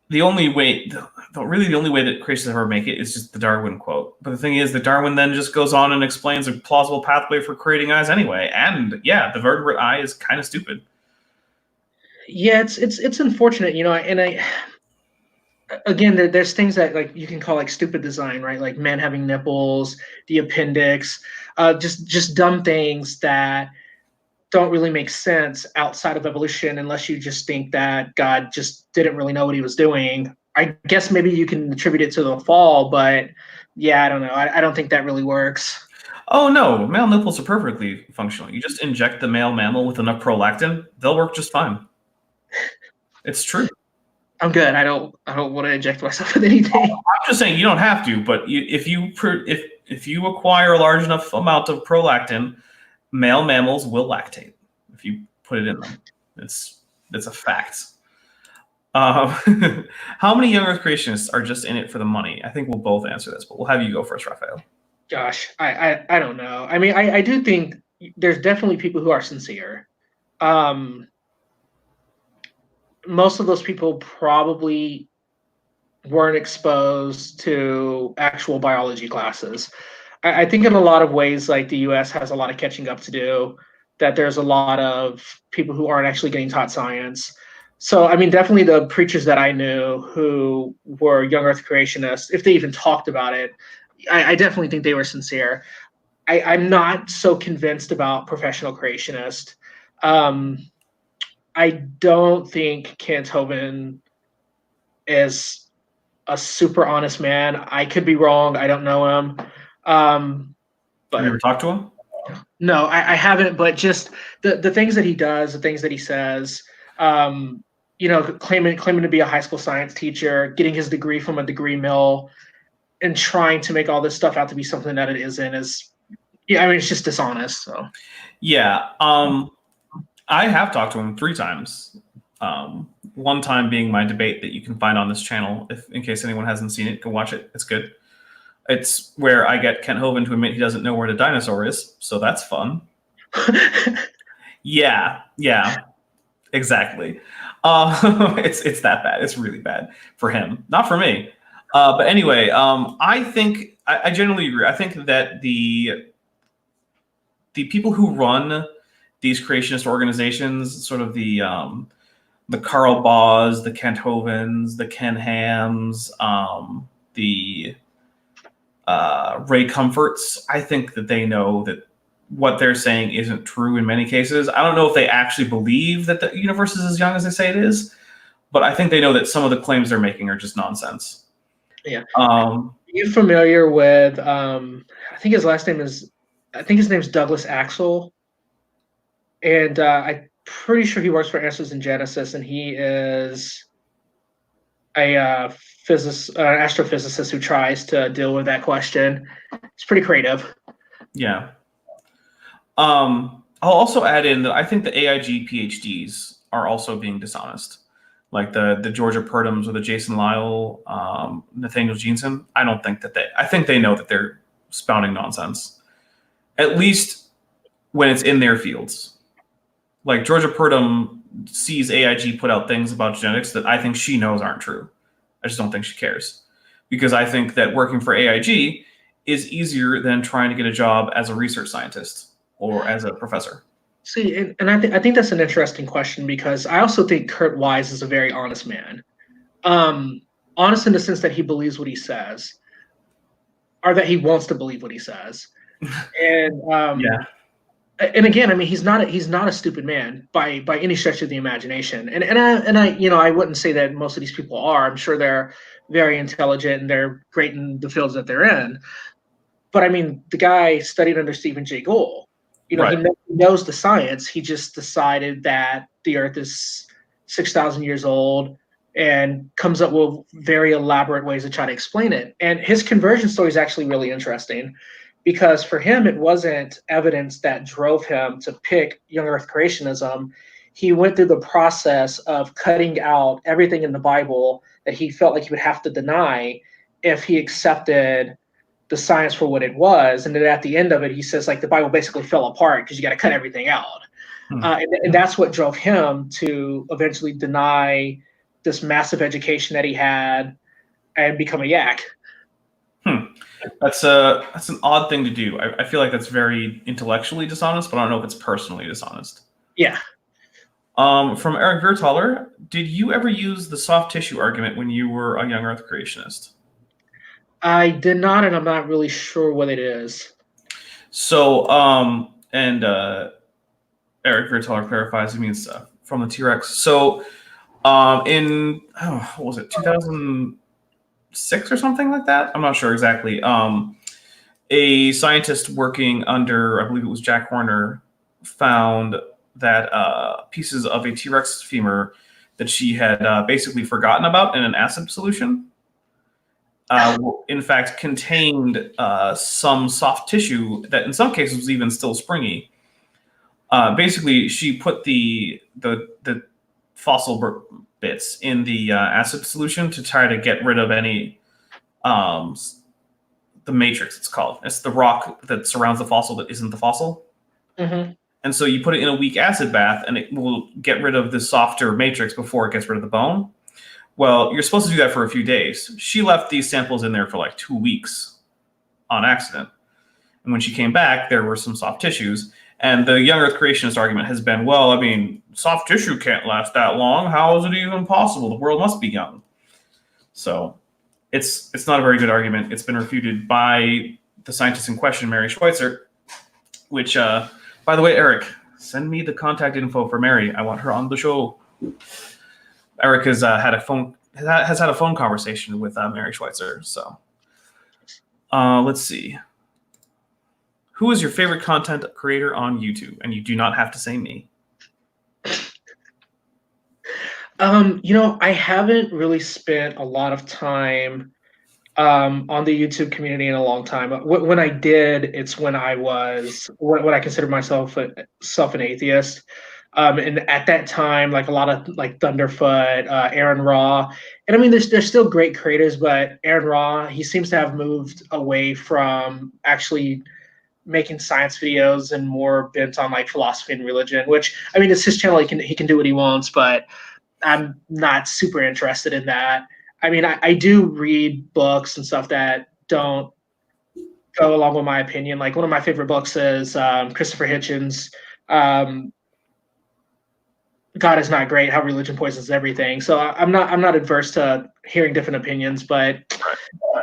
the only way that creationists ever make it is just the Darwin quote. But the thing is that Darwin then just goes on and explains a plausible pathway for creating eyes anyway. And yeah, the vertebrate eye is kind of stupid. Yeah, it's unfortunate, and again, there's things that like you can call like stupid design, right? Like men having nipples, the appendix, just dumb things that don't really make sense outside of evolution, unless you just think that God just didn't really know what he was doing. I guess maybe you can attribute it to the fall, but yeah, I don't know. I don't think that really works. Oh no, male nipples are perfectly functional. You just inject the male mammal with enough prolactin, they'll work just fine. It's true. I'm good. I don't want to inject myself with anything. I'm just saying you don't have to, but if you acquire a large enough amount of prolactin, male mammals will lactate if you put it in them. It's a fact. How many Young Earth Creationists are just in it for the money? I think we'll both answer this, but we'll have you go first, Raphael. Gosh, I don't know. I mean, I do think there's definitely people who are sincere. Most of those people probably weren't exposed to actual biology classes. I think in a lot of ways, like the US has a lot of catching up to do, that there's a lot of people who aren't actually getting taught science. So, I mean, definitely the preachers that I knew who were Young Earth Creationists, if they even talked about it, I definitely think they were sincere. I'm not so convinced about professional creationists. I don't think Kent Hovind is a super honest man. I could be wrong. I don't know him. But have you ever talked to him? No, I haven't. But just the things that he does, the things that he says, claiming to be a high school science teacher, getting his degree from a degree mill, and trying to make all this stuff out to be something that it isn't it's just dishonest. So yeah. I have talked to him 3 times. One time being my debate that you can find on this channel. In case anyone hasn't seen it, go watch it. It's good. It's where I get Kent Hovind to admit he doesn't know where the dinosaur is, so that's fun. Yeah, exactly. It's that bad. It's really bad for him, not for me. But anyway, I think I generally agree. I think that the people who run these creationist organizations, sort of the Carl Baws, the Kent Hovinds, the Ken Hams, the Ray Comforts, I think that they know that what they're saying isn't true in many cases. I don't know if they actually believe that the universe is as young as they say it is, but I think they know that some of the claims they're making are just nonsense. Yeah. Are you familiar with, I think his name's Douglas Axel. And I'm pretty sure he works for Answers in Genesis, and he is an astrophysicist who tries to deal with that question. It's pretty creative. Yeah. I'll also add in that I think the AIG PhDs are also being dishonest. Like the Georgia Purdums or the Jason Lyle, Nathaniel Jeanson. I think they know that they're spouting nonsense. At least when it's in their fields. Like Georgia Purdom sees AIG put out things about genetics that I think she knows aren't true. I just don't think she cares. Because I think that working for AIG is easier than trying to get a job as a research scientist or as a professor. See, and I think that's an interesting question because I also think Kurt Wise is a very honest man. Honest in the sense that he believes what he says, or that he wants to believe what he says. And Yeah. and again, I mean, he's not a stupid man by any stretch of the imagination. And I I wouldn't say that most of these people are. I'm sure they're very intelligent and they're great in the fields that they're in. But I mean, the guy studied under Stephen Jay Gould. Right. He knows the science. He just decided that the Earth is 6,000 years old and comes up with very elaborate ways to try to explain it. And his conversion story is actually really interesting because for him, it wasn't evidence that drove him to pick Young Earth Creationism. He went through the process of cutting out everything in the Bible that he felt like he would have to deny if he accepted the science for what it was. And then at the end of it, he says like the Bible basically fell apart because you got to cut everything out. And that's what drove him to eventually deny this massive education that he had and become a yak. That's an odd thing to do. I feel like that's very intellectually dishonest, but I don't know if it's personally dishonest. Yeah. From Eric Vertaler, did you ever use the soft tissue argument when you were a young Earth creationist? I did not, and I'm not really sure what it is. So, Eric Vertaler clarifies, he means from the T-Rex. So, what was it, 2006 or something like that? I'm not sure exactly. A scientist working under, I believe it was Jack Horner, found that pieces of a T-Rex femur that she had basically forgotten about in an acid solution, in fact, contained some soft tissue that in some cases was even still springy. Basically, she put the fossil bits in the acid solution to try to get rid of any the matrix. It's called. It's the rock that surrounds the fossil that isn't the fossil. Mm-hmm. And so you put it in a weak acid bath, and it will get rid of the softer matrix before it gets rid of the bone. Well, you're supposed to do that for a few days. She left these samples in there for like 2 weeks on accident. And when she came back, there were some soft tissues. And the young Earth creationist argument has been, well, I mean, soft tissue can't last that long. How is it even possible? The world must be young. So it's not a very good argument. It's been refuted by the scientist in question, Mary Schweitzer, which, by the way, Eric, send me the contact info for Mary. I want her on the show. Eric has had a phone conversation with Mary Schweitzer. So let's see. Who is your favorite content creator on YouTube? And you do not have to say me. I haven't really spent a lot of time on the YouTube community in a long time. When I did, it's when I considered myself an atheist. And at that time, like a lot of like Thunderfoot, Aaron Raw, and I mean, there's still great creators, but Aaron Raw, he seems to have moved away from actually making science videos and more bent on like philosophy and religion. Which I mean, it's his channel; he can do what he wants, but I'm not super interested in that. I mean, I do read books and stuff that don't go along with my opinion. Like one of my favorite books is Christopher Hitchens' God is Not Great, How Religion Poisons Everything. So I'm not adverse to hearing different opinions, but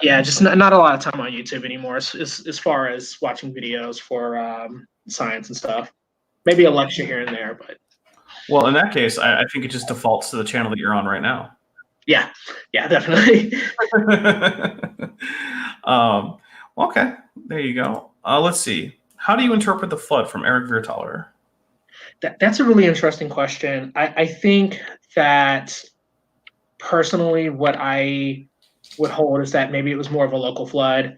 yeah, just not a lot of time on YouTube anymore as far as watching videos for science and stuff. Maybe a lecture here and there, but. Well, in that case, I think it just defaults to the channel that you're on right now. Yeah, definitely. Okay, there you go. Let's see. How do you interpret the flood from Eric Vertaler? That's a really interesting question. I think that personally, what I would hold is that maybe it was more of a local flood.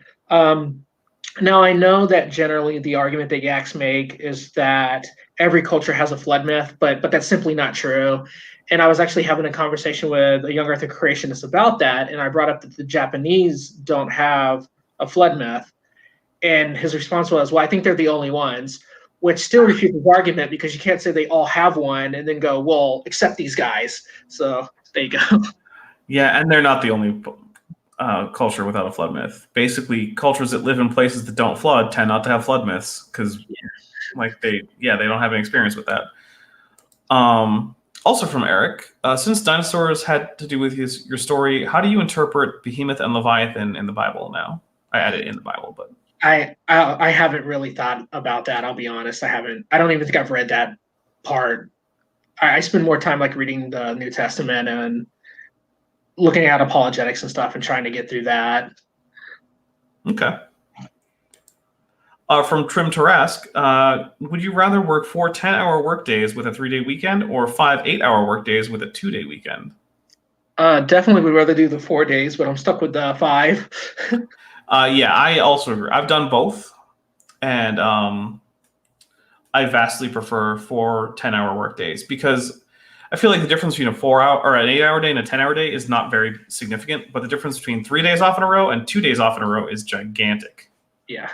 Now, I know that generally the argument that yaks make is that every culture has a flood myth, but that's simply not true. And I was actually having a conversation with a Young Earth Creationist about that, and I brought up that the Japanese don't have a flood myth. And his response was, well, I think they're the only ones, which still refutes his argument because you can't say they all have one and then go, well, except these guys. So there you go. Yeah, and they're not the only culture without a flood myth. Basically, cultures that live in places that don't flood tend not to have flood myths because, they don't have any experience with that. Also from Eric, since dinosaurs had to do with your story, how do you interpret Behemoth and Leviathan in the Bible now? I added in the Bible, but I haven't really thought about that. I'll be honest. I haven't. I don't even think I've read that part. I spend more time like reading the New Testament and looking at apologetics and stuff and trying to get through that. Okay. From Trim Tarask, would you rather work 4 10-hour workdays with a 3-day weekend or 5 8-hour workdays with a 2-day weekend? Definitely would rather do the 4 days, but I'm stuck with the 5. Yeah, I also agree. I've done both, and I vastly prefer 4 10-hour workdays because I feel like the difference between a 4-hour or an 8-hour day and a 10-hour day is not very significant, but the difference between 3 days off in a row and 2 days off in a row is gigantic. Yeah.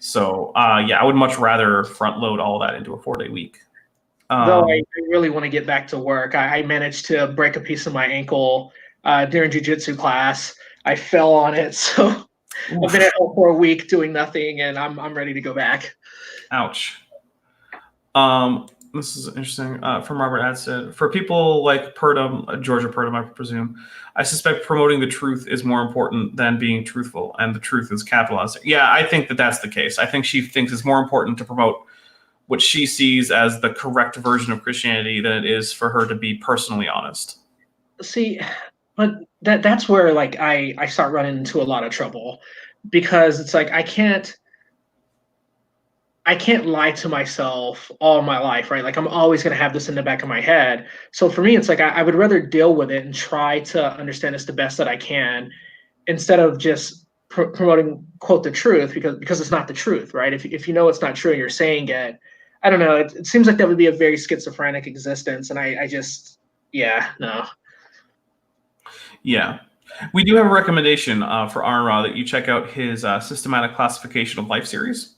So, I would much rather front load all that into a 4-day week. Though I really want to get back to work. I managed to break a piece of my ankle during jiu-jitsu class. I fell on it, so I've been at home for a week doing nothing, and I'm ready to go back. Ouch. This is interesting. From Robert Adstead. For people like Purdom, Georgia Purdom, I presume, I suspect promoting the truth is more important than being truthful, and the truth is capitalized. Yeah, I think that's the case. I think she thinks it's more important to promote what she sees as the correct version of Christianity than it is for her to be personally honest. See, but that's where like I start running into a lot of trouble because it's like I can't lie to myself all my life, right? Like I'm always going to have this in the back of my head. So for me, it's like I would rather deal with it and try to understand this the best that I can instead of just promoting, quote, the truth because it's not the truth, right? If you know it's not true and you're saying it, I don't know. It seems like that would be a very schizophrenic existence. And I just, no. Yeah. We do have a recommendation for Arnra that you check out his Systematic Classification of Life series.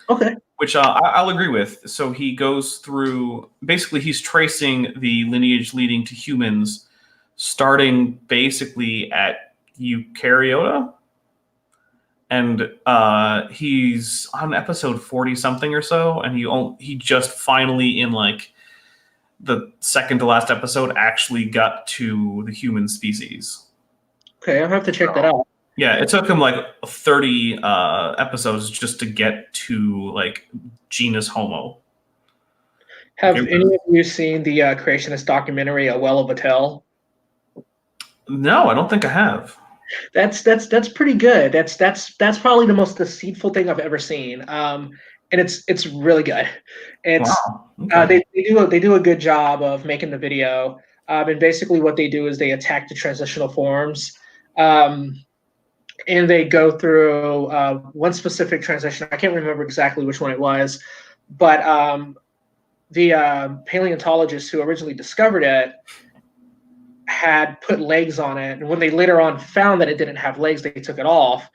Okay. Which I'll agree with. So he goes through, basically he's tracing the lineage leading to humans, starting basically at Eukaryota. And he's on episode 40 something or so. And he just finally in like the second to last episode actually got to the human species. Okay, I'll have to check that out. Yeah, it took him like 30 episodes just to get to like genus Homo. Have any of you seen the creationist documentary "A Well of a Tale"? No, I don't think I have. That's pretty good. That's probably the most deceitful thing I've ever seen. And it's really good. It's wow. Okay. they do a good job of making the video. And basically what they do is they attack the transitional forms. And they go through one specific transition. I can't remember exactly which one it was, but the paleontologists who originally discovered it had put legs on it. And when they later on found that it didn't have legs, they took it off.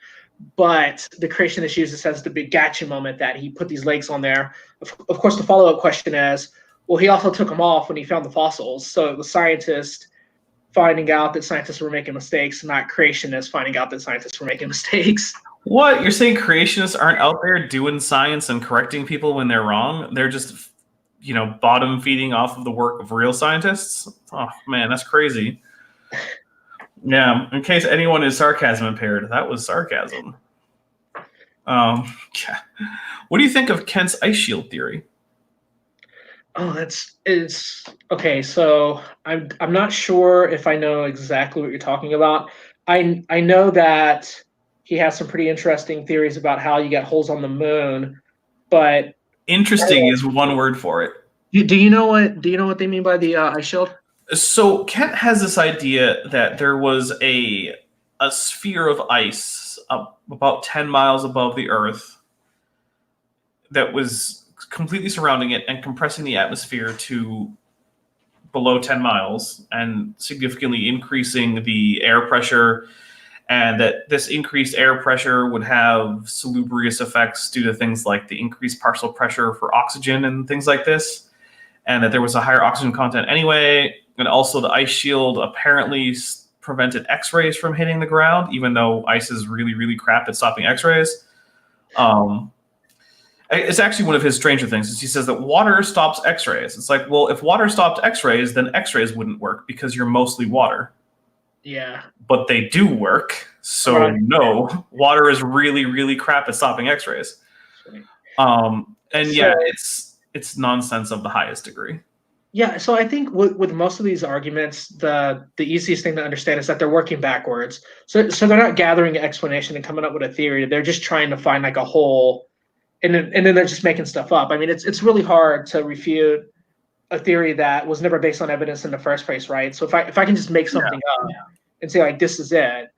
But the creationist used this as the big gotcha moment that he put these legs on there. Of course, the follow-up question is, well, he also took them off when he found the fossils. So it was scientists finding out that scientists were making mistakes, not creationists finding out that scientists were making mistakes. What? You're saying creationists aren't out there doing science and correcting people when they're wrong? They're just, bottom feeding off of the work of real scientists? Oh, man, that's crazy. Yeah, in case anyone is sarcasm impaired, that was sarcasm. Yeah. What do you think of Kent's ice shield theory? Oh, it's okay. So I'm not sure if I know exactly what you're talking about. I know that he has some pretty interesting theories about how you get holes on the moon, but interesting is one word for it. Do you know what they mean by the ice shield? So Kent has this idea that there was a sphere of ice about 10 miles above the Earth that was completely surrounding it and compressing the atmosphere to below 10 miles and significantly increasing the air pressure, and that this increased air pressure would have salubrious effects due to things like the increased partial pressure for oxygen and things like this, and that there was a higher oxygen content anyway, and also the ice shield apparently prevented X-rays from hitting the ground, even though ice is really, really crap at stopping X-rays. It's actually one of his stranger things is he says that water stops X-rays. It's like, well, if water stopped X-rays, then X-rays wouldn't work because you're mostly water. Yeah. But they do work. So Right. no, water is really, really crap at stopping X-rays. And yeah, it's nonsense of the highest degree. Yeah, so I think with most of these arguments, the easiest thing to understand is that they're working backwards. So they're not gathering an explanation and coming up with a theory. They're just trying to find like a hole, and then they're just making stuff up. I mean, it's really hard to refute a theory that was never based on evidence in the first place, right? So if I can just make something up and say like this is it,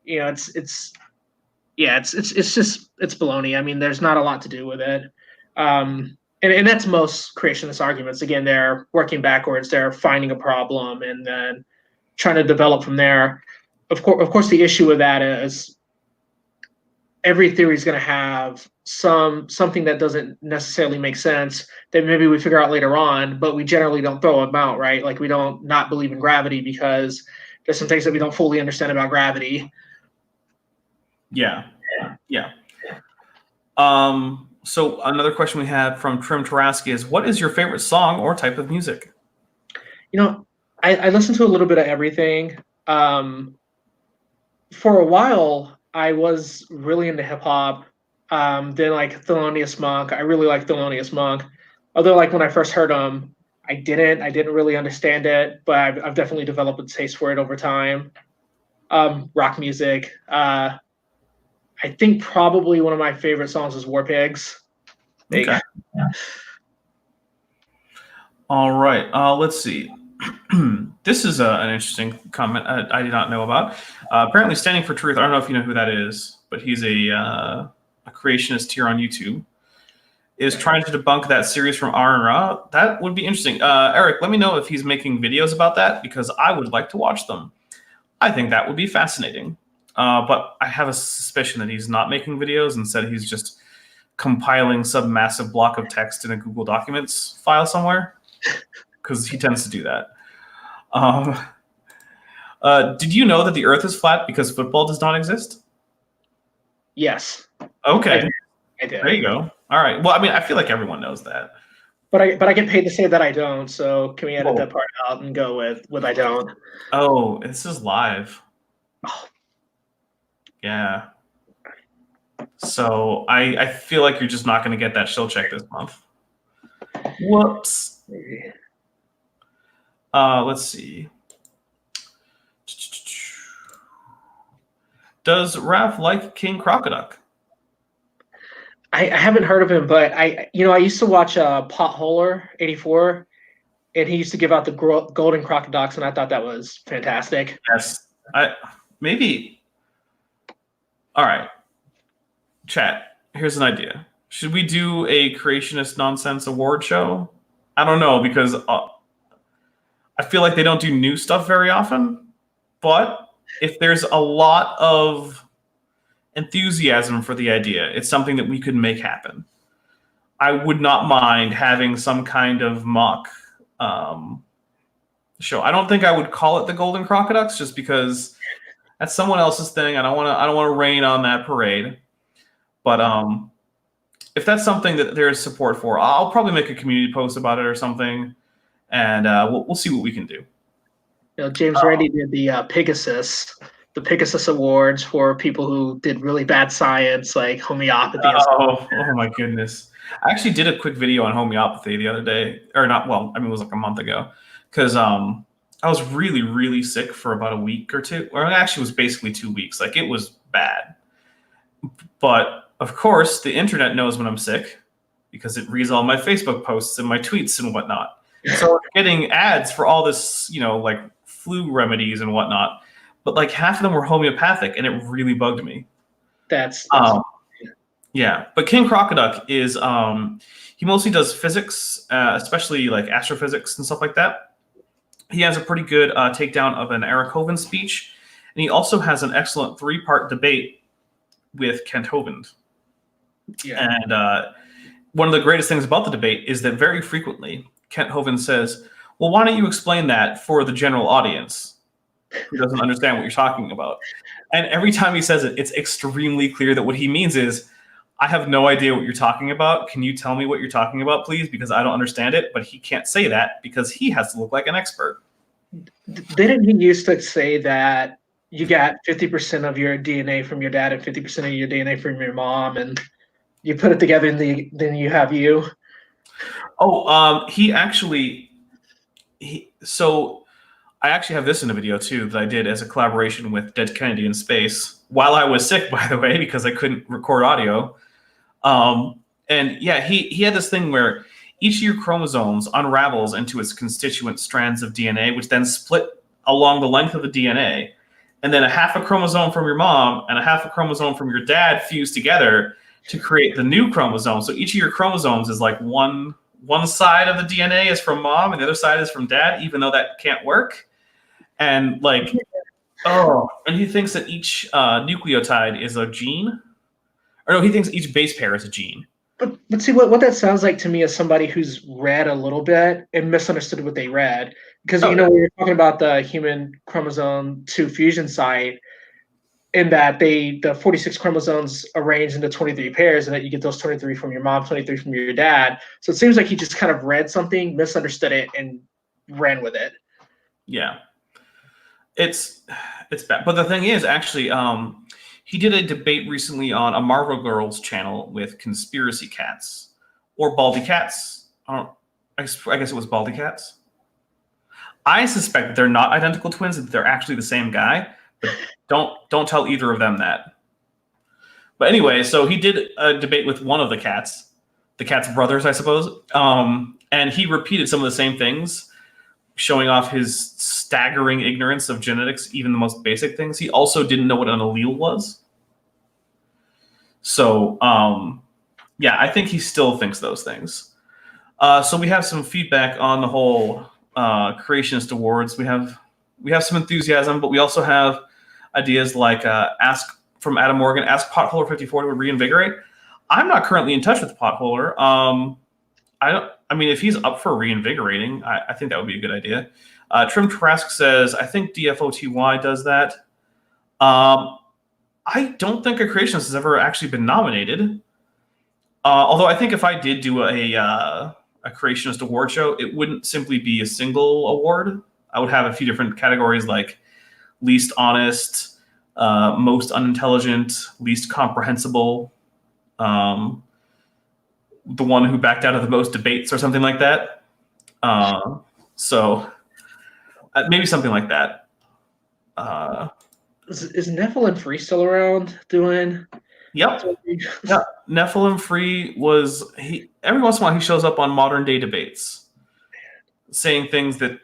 you know, it's just baloney. I mean, there's not a lot to do with it. And that's most creationist arguments. Again, they're working backwards. They're finding a problem and then trying to develop from there. Of course, the issue with that is every theory is going to have something that doesn't necessarily make sense that maybe we figure out later on, but we generally don't throw them out, right? Like we don't not believe in gravity because there's some things that we don't fully understand about gravity. Yeah. So another question we had from Trim Taraski is, what is your favorite song or type of music? You know, I listen to a little bit of everything. For a while, I was really into hip hop. Then like Thelonious Monk. I really like Thelonious Monk. Although like when I first heard him, I didn't really understand it, but I've definitely developed a taste for it over time. Rock music. I think probably one of my favorite songs is War Pigs. Okay. All right. Let's see. This is an interesting comment I did not know about. Apparently, Standing for Truth. I don't know if you know who that is, but he's a creationist here on YouTube. Is trying to debunk that series from R and Ra. That would be interesting. Eric, let me know if he's making videos about that because I would like to watch them. I think that would be fascinating. But I have a suspicion that he's not making videos. Instead, he's just compiling some massive block of text in a Google Documents file somewhere, because he tends to do that. Did you know that the Earth is flat because football does not exist? Yes. Okay. I did. There you go. All right. Well, I mean, I feel like everyone knows that. But I get paid to say that I don't. So can we edit that part out and go with I don't? Oh, this is live. Oh. Yeah. So I feel like you're just not going to get that shill check this month. Whoops. Let's see. Does Raph like King Crocoduck? I haven't heard of him, but I used to watch Potholer 84, and he used to give out the golden crocoducks, and I thought that was fantastic. Yes. Maybe. All right. Chat, here's an idea. Should we do a creationist nonsense award show? I don't know, because I feel like they don't do new stuff very often. But if there's a lot of enthusiasm for the idea, it's something that we could make happen. I would not mind having some kind of mock show. I don't think I would call it the Golden Crocoducks, just because that's someone else's thing. I don't want to rain on that parade. But if that's something that there is support for, I'll probably make a community post about it or something, and we'll see what we can do. James Randi did the Pegasus Awards for people who did really bad science, like homeopathy. Oh my goodness! I actually did a quick video on homeopathy the other day, or not. Well, I mean, it was like a month ago, because I was really, really sick for about a week or two. Or actually, it was basically 2 weeks. Like, it was bad. But of course, the internet knows when I'm sick because it reads all my Facebook posts and my tweets and whatnot. So I'm getting ads for all this, like flu remedies and whatnot. But like half of them were homeopathic, and it really bugged me. That's Yeah, but King Crocoduck is he mostly does physics, especially like astrophysics and stuff like that. He has a pretty good takedown of an Eric Hovind speech, and he also has an excellent 3-part debate with Kent Hovind. yeah. And one of the greatest things about the debate is that very frequently Kent Hovind says, "Well, why don't you explain that for the general audience who doesn't understand what you're talking about?" And every time he says it, it's extremely clear that what he means is, "I have no idea what you're talking about. Can you tell me what you're talking about, please? Because I don't understand it." But he can't say that because he has to look like an expert. Didn't he used to say that you got 50% of your DNA from your dad and 50% of your DNA from your mom, and you put it together and then you have you? Oh, so I actually have this in a video too that I did as a collaboration with Dead Kennedy in Space while I was sick, by the way, because I couldn't record audio. And yeah, he had this thing where each of your chromosomes unravels into its constituent strands of DNA, which then split along the length of the DNA. And then a half a chromosome from your mom and a half a chromosome from your dad fuse together to create the new chromosome. So each of your chromosomes is like one side of the DNA is from mom and the other side is from dad, even though that can't work. And like, and he thinks that each nucleotide is a gene. Or no, he thinks each base pair is a gene. But see what that sounds like to me is somebody who's read a little bit and misunderstood what they read. Because we were talking about the human chromosome 2 fusion site, in that the 46 chromosomes arranged into 23 pairs, and that you get those 23 from your mom, 23 from your dad. So it seems like he just kind of read something, misunderstood it, and ran with it. Yeah, it's bad. But the thing is, actually, he did a debate recently on a Marvel Girls channel with Conspiracy Cats or Baldy Cats. I guess it was Baldy Cats. I suspect that they're not identical twins; that they're actually the same guy. But don't tell either of them that. But anyway, so he did a debate with one of the cat's brothers, I suppose, and he repeated some of the same things, showing off his staggering ignorance of genetics, even the most basic things. He also didn't know what an allele was. So, yeah, I think he still thinks those things. So we have some feedback on the whole creationist awards. We have some enthusiasm, but we also have ideas like ask from Adam Morgan, ask Potholer 54 to reinvigorate. I'm not currently in touch with Potholer. I mean, if he's up for reinvigorating, I think that would be a good idea. Trim Trask says, I think DFOTY does that. I don't think a creationist has ever actually been nominated. Although I think if I did do a creationist award show, it wouldn't simply be a single award. I would have a few different categories like least honest, most unintelligent, least comprehensible, the one who backed out of the most debates or something like that. So maybe something like that. Is Nephilim Free still around doing? Yep. Yeah. Nephilim Free every once in a while he shows up on modern day debates saying things that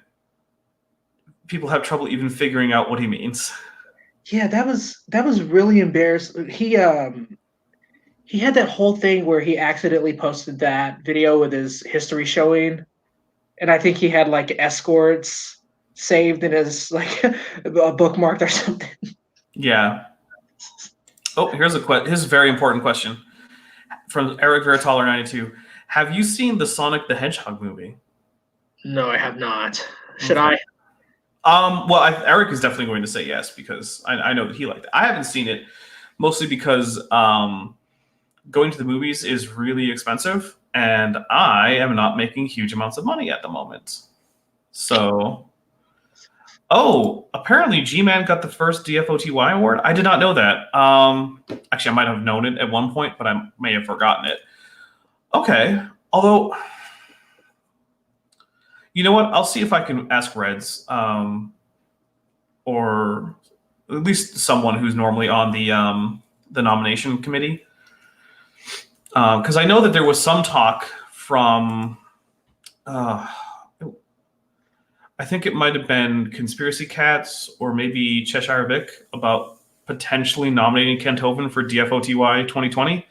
people have trouble even figuring out what he means. Yeah, that was really embarrassing. He had that whole thing where he accidentally posted that video with his history showing, and I think he had like escorts saved in his like bookmarked or something. Yeah. Oh, here's a very important question from Eric Veritaler 92. Have you seen the Sonic the Hedgehog movie? No, I have not. Should I? Well, Eric is definitely going to say yes because I know that he liked it. I haven't seen it mostly because going to the movies is really expensive, and I am not making huge amounts of money at the moment. So, apparently G-Man got the first DFOTY award. I did not know that. Actually, I might have known it at one point, but I may have forgotten it. Okay, although, you know what? I'll see if I can ask Reds, or at least someone who's normally on the nomination committee. Because I know that there was some talk from I think it might have been Conspiracy Cats or maybe Cheshire Vic about potentially nominating Kent Hovind for DFOTY 2020.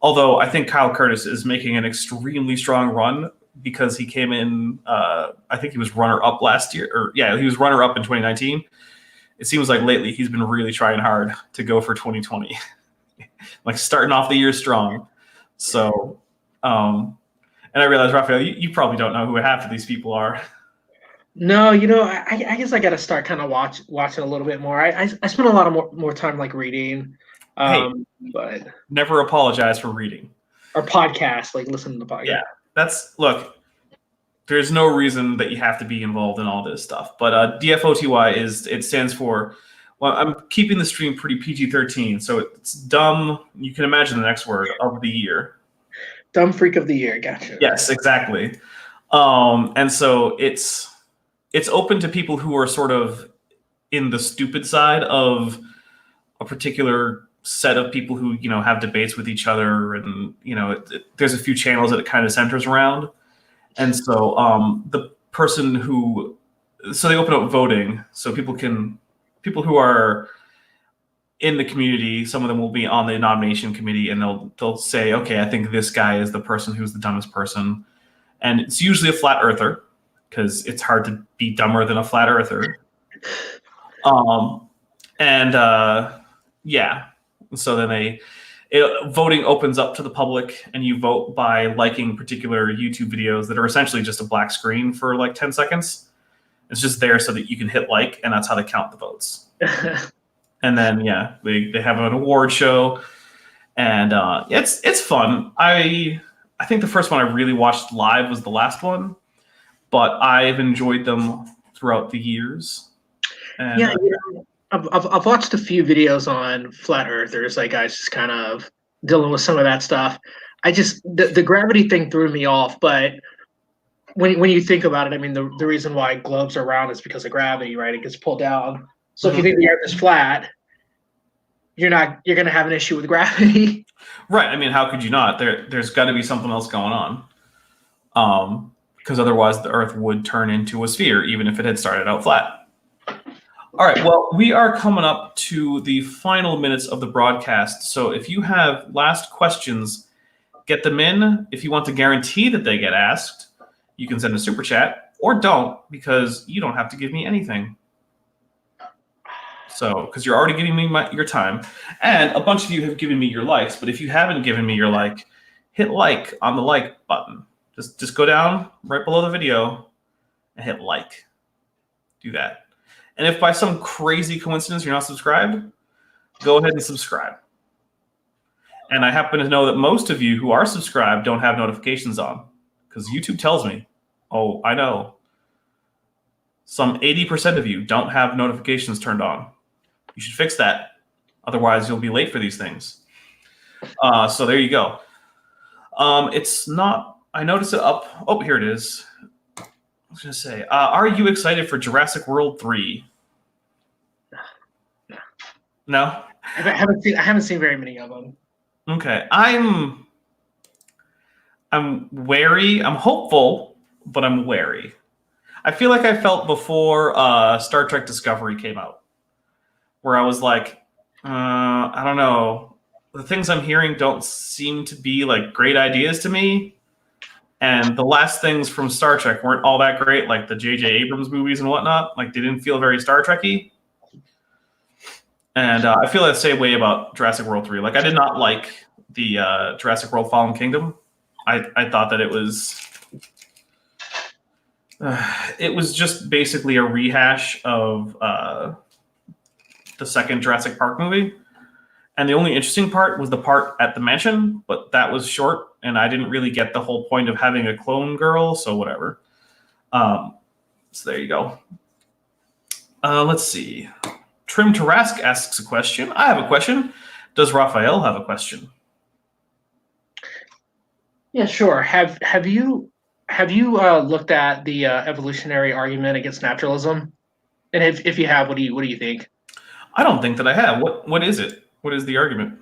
Although I think Kyle Curtis is making an extremely strong run because he came in, I think he was runner-up last year. Or yeah, he was runner-up in 2019. It seems like lately he's been really trying hard to go for 2020. Like starting off the year strong. So, and I realize, Raphael, you probably don't know who half of these people are. No, I guess I got to start kind of watching a little bit more. I spend a lot of more time like reading, Hey, but never apologize for reading. or podcasts, like listening to podcasts. Yeah, look. There's no reason that you have to be involved in all this stuff, but DFOTY it stands for. Well, I'm keeping the stream pretty PG-13, so it's dumb. You can imagine the next word of the year. Dumb freak of the year. Gotcha. Yes, exactly. And so it's open to people who are sort of in the stupid side of a particular set of people who have debates with each other, and there's a few channels that it kind of centers around. And so the person so they open up voting, so people who are in the community, some of them will be on the nomination committee, and they'll say, okay, I think this guy is the person who's the dumbest person. And it's usually a flat earther, because it's hard to be dumber than a flat earther. Yeah. So then voting opens up to the public, and you vote by liking particular YouTube videos that are essentially just a black screen for like 10 seconds. It's just there so that you can hit like, and that's how they count the votes. And then, yeah, they have an award show, and it's fun. I think the first one I really watched live was the last one, but I've enjoyed them throughout the years. And, yeah, I've watched a few videos on flat earthers, like guys just kind of dealing with some of that stuff. The gravity thing threw me off, but when you think about it, I mean, the reason why globes are round is because of gravity, right? It gets pulled down. So if you think the Earth is flat, you're going to have an issue with gravity. Right. I mean, how could you not? There's got to be something else going on, because otherwise the Earth would turn into a sphere, even if it had started out flat. All right. Well, we are coming up to the final minutes of the broadcast. So if you have last questions, get them in. If you want to guarantee that they get asked, you can send a super chat, or don't, because you don't have to give me anything. So, because you're already giving me your time, and a bunch of you have given me your likes. But if you haven't given me your like, hit like on the like button. Just go down right below the video and hit like. Do that. And if by some crazy coincidence you're not subscribed, go ahead and subscribe. And I happen to know that most of you who are subscribed don't have notifications on, because YouTube tells me, oh, I know, some 80% of you don't have notifications turned on. You should fix that. Otherwise, you'll be late for these things. So there you go. It's not, I noticed it up. Oh, here it is. I was going to say, are you excited for Jurassic World 3? No? I haven't seen very many of them. Okay. I'm wary. I'm hopeful, but I'm wary. I feel like I felt before Star Trek Discovery came out, where I was like, I don't know. The things I'm hearing don't seem to be like great ideas to me. And the last things from Star Trek weren't all that great, like the J.J. Abrams movies and whatnot. Like, they didn't feel very Star Trek-y. And I feel the same way about Jurassic World 3. Like, I did not like the Jurassic World Fallen Kingdom. I thought that it was just basically a rehash of the second Jurassic Park movie. And the only interesting part was the part at the mansion, but that was short, and I didn't really get the whole point of having a clone girl, so whatever. So there you go. Let's see. Trim Tarask asks a question. I have a question. Does Raphael have a question? Yeah, sure. Have you looked at the evolutionary argument against naturalism? And if you have, what do you think? I don't think that I have. What is it? What is the argument?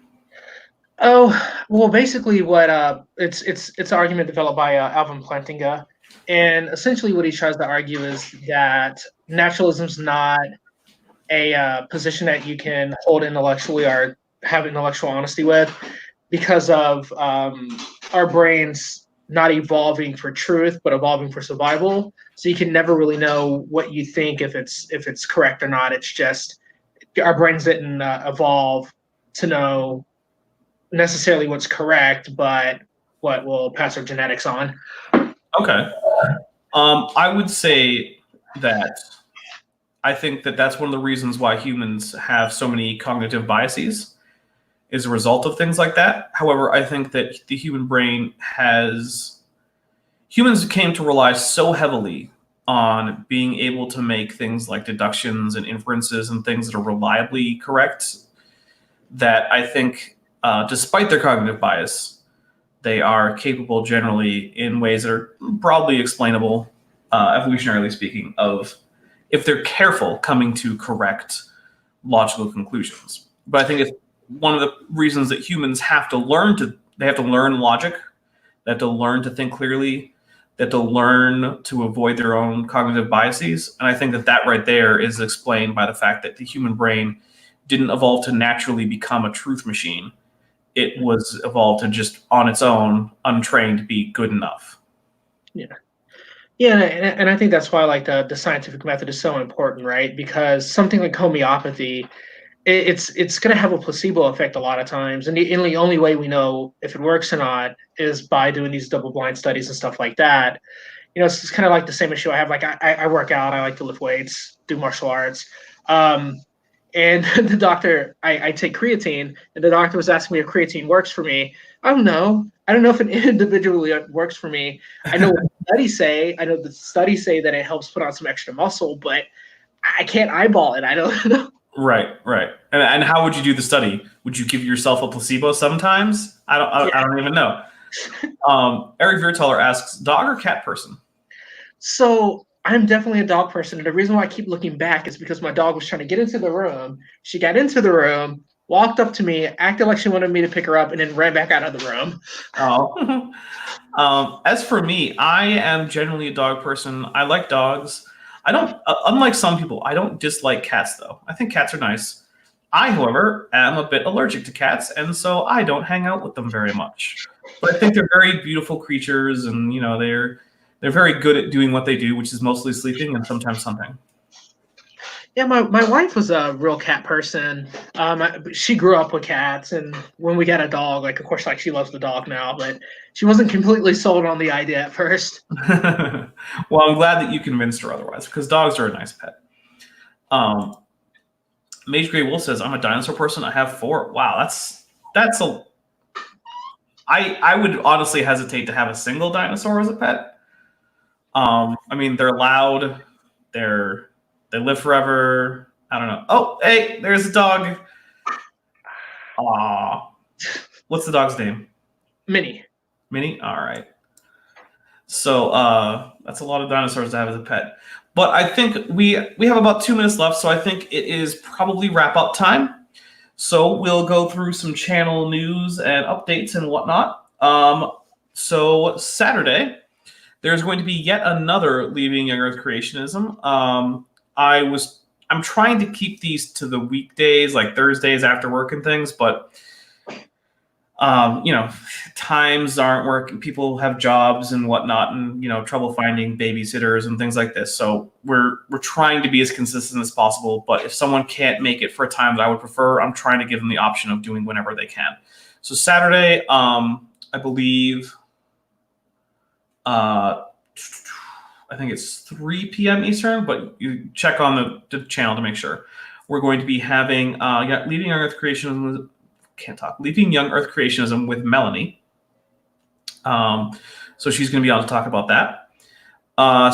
Oh, well, basically, what it's an argument developed by Alvin Plantinga, And essentially what he tries to argue is that naturalism's not a position that you can hold intellectually or have intellectual honesty with because of our brains not evolving for truth but evolving for survival. So you can never really know what you think if it's correct or not. It's just our brains didn't evolve to know necessarily what's correct, but what will pass our genetics on. Okay. I would say that I think that that's one of the reasons why humans have so many cognitive biases is a result of things like that. However, I think that the human brain humans came to rely so heavily on being able to make things like deductions and inferences and things that are reliably correct that I think, despite their cognitive bias, they are capable generally in ways that are broadly explainable, evolutionarily speaking, of if they're careful coming to correct logical conclusions. But I think it's one of the reasons that humans have to learn logic, they have to learn to think clearly, they have to learn to avoid their own cognitive biases. And I think that right there is explained by the fact that the human brain didn't evolve to naturally become a truth machine. It was evolved to just on its own, untrained, be good enough. Yeah. Yeah, and I think that's why like the scientific method is so important, right? Because something like homeopathy, it's going to have a placebo effect a lot of times, and the only way we know if it works or not is by doing these double-blind studies and stuff like that. You know, it's kind of like the same issue I have. Like I work out, I like to lift weights, do martial arts. And the doctor, I take creatine, and the doctor was asking me if creatine works for me. I don't know. I don't know if it individually works for me. I know what the studies say. I know the studies say that it helps put on some extra muscle, but I can't eyeball it. I don't know. Right. And how would you do the study? Would you give yourself a placebo sometimes? I don't even know. Eric Viertaler asks, dog or cat person? So I'm definitely a dog person, and the reason why I keep looking back is because my dog was trying to get into the room. She got into the room, walked up to me, acted like she wanted me to pick her up, and then ran back out of the room. As for me, I am generally a dog person. I like dogs. I don't, unlike some people, I don't dislike cats, though. I think cats are nice. I, however, am a bit allergic to cats, and so I don't hang out with them very much. But I think they're very beautiful creatures, and they're very good at doing what they do, which is mostly sleeping and sometimes hunting. Yeah, my wife was a real cat person. She grew up with cats, and when we got a dog, like of course, like she loves the dog now, but she wasn't completely sold on the idea at first. Well, I'm glad that you convinced her otherwise, because dogs are a nice pet. Mage Grey Wolf says, "I'm a dinosaur person. I have 4." Wow, that's a. I would honestly hesitate to have a single dinosaur as a pet. I mean, they're loud. They live forever. I don't know. Oh, hey, there's a dog. Aw. What's the dog's name? Minnie. Minnie? All right. So that's a lot of dinosaurs to have as a pet. But I think we have about 2 minutes left, so I think it is probably wrap-up time. So we'll go through some channel news and updates and whatnot. So Saturday, there's going to be yet another Leaving Young Earth Creationism. I'm trying to keep these to the weekdays, like Thursdays after work and things, but times aren't working. People have jobs and whatnot, and trouble finding babysitters and things like this. So we're trying to be as consistent as possible. But if someone can't make it for a time that I would prefer, I'm trying to give them the option of doing whenever they can. So Saturday, I believe, I think it's 3 p.m. Eastern, but you check on the channel to make sure. We're going to be having Leaving Young Earth Creationism. Leaving Young Earth Creationism with Melanie. So she's going to be on to talk about that.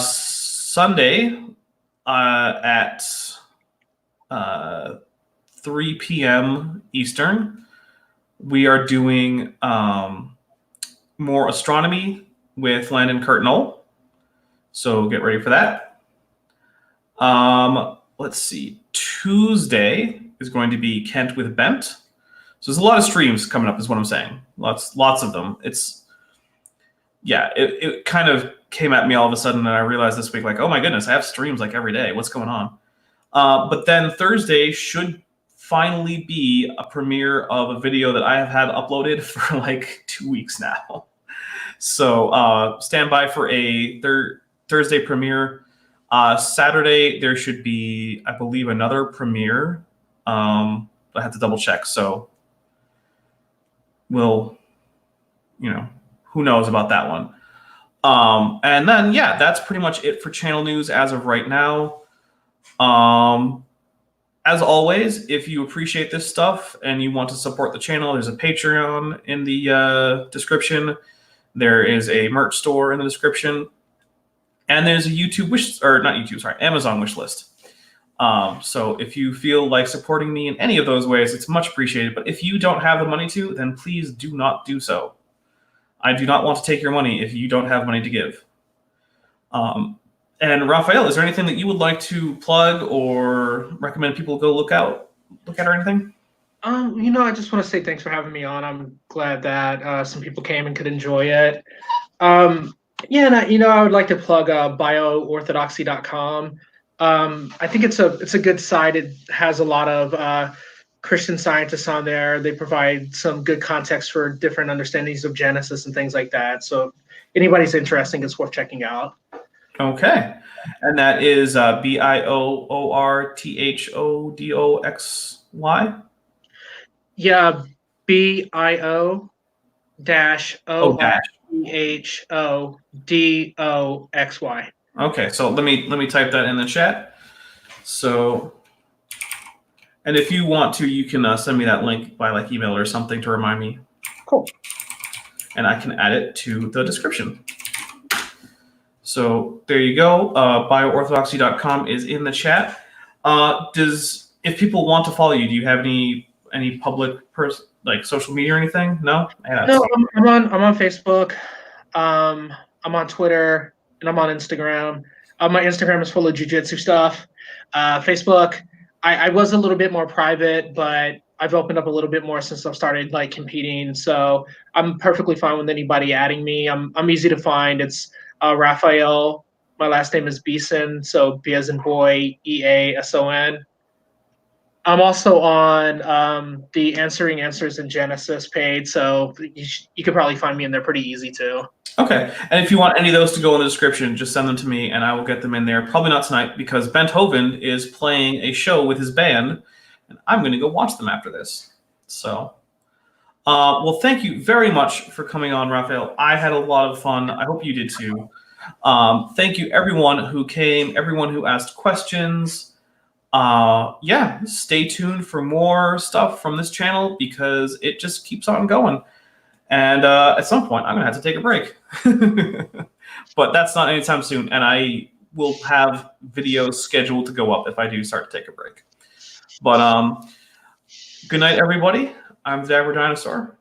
Sunday at 3 p.m. Eastern, we are doing more astronomy with Landon Curtinol. So get ready for that. Let's see. Tuesday is going to be Kent with Bent. So there's a lot of streams coming up, is what I'm saying. Lots of them. yeah, it kind of came at me all of a sudden, and I realized this week, like, oh my goodness, I have streams like every day. What's going on? But then Thursday should finally be a premiere of a video that I have had uploaded for like 2 weeks now. So stand by for a Thursday premiere. Saturday there should be, I believe, another premiere. I have to double check. So we'll, who knows about that one. And then, yeah, that's pretty much it for channel news as of right now. As always, if you appreciate this stuff and you want to support the channel, there's a Patreon in the description. There is a merch store in the description. And there's a Amazon wish list. So if you feel like supporting me in any of those ways, it's much appreciated. But if you don't have the money to, then please do not do so. I do not want to take your money if you don't have money to give. And Raphael, is there anything that you would like to plug or recommend people go look at or anything? I just want to say thanks for having me on. I'm glad that some people came and could enjoy it. I would like to plug bioorthodoxy.com. I think it's a good site. It has a lot of Christian scientists on there. They provide some good context for different understandings of Genesis and things like that. So if anybody's interested, it's worth checking out. Okay. And that is BIOORTHODOXY? Yeah, BIO-ORTHODOXY. Okay, so let me type that in the chat. So, and if you want to, you can send me that link by like email or something to remind me. Cool. And I can add it to the description. So there you go. Bioorthodoxy.com is in the chat. If people want to follow you, do you have any public like social media or anything? No. No, I'm on Facebook. I'm on Twitter and I'm on Instagram. My Instagram is full of jiu-jitsu stuff. Facebook, I was a little bit more private, but I've opened up a little bit more since I've started like competing. So I'm perfectly fine with anybody adding me. I'm easy to find. It's Raphael. My last name is Beeson, so B as in boy, EASON. I'm also on the Answering Answers in Genesis page, so you could probably find me in there pretty easy too. Okay, and if you want any of those to go in the description, just send them to me and I will get them in there. Probably not tonight because Bent Hovind is playing a show with his band, and I'm going to go watch them after this. So, well, thank you very much for coming on, Raphael. I had a lot of fun. I hope you did too. Thank you, everyone who came, everyone who asked questions. Stay tuned for more stuff from this channel because it just keeps on going. And at some point, I'm going to have to take a break. But that's not anytime soon. And I will have videos scheduled to go up if I do start to take a break. But good night, everybody. I'm the Dagger Dinosaur.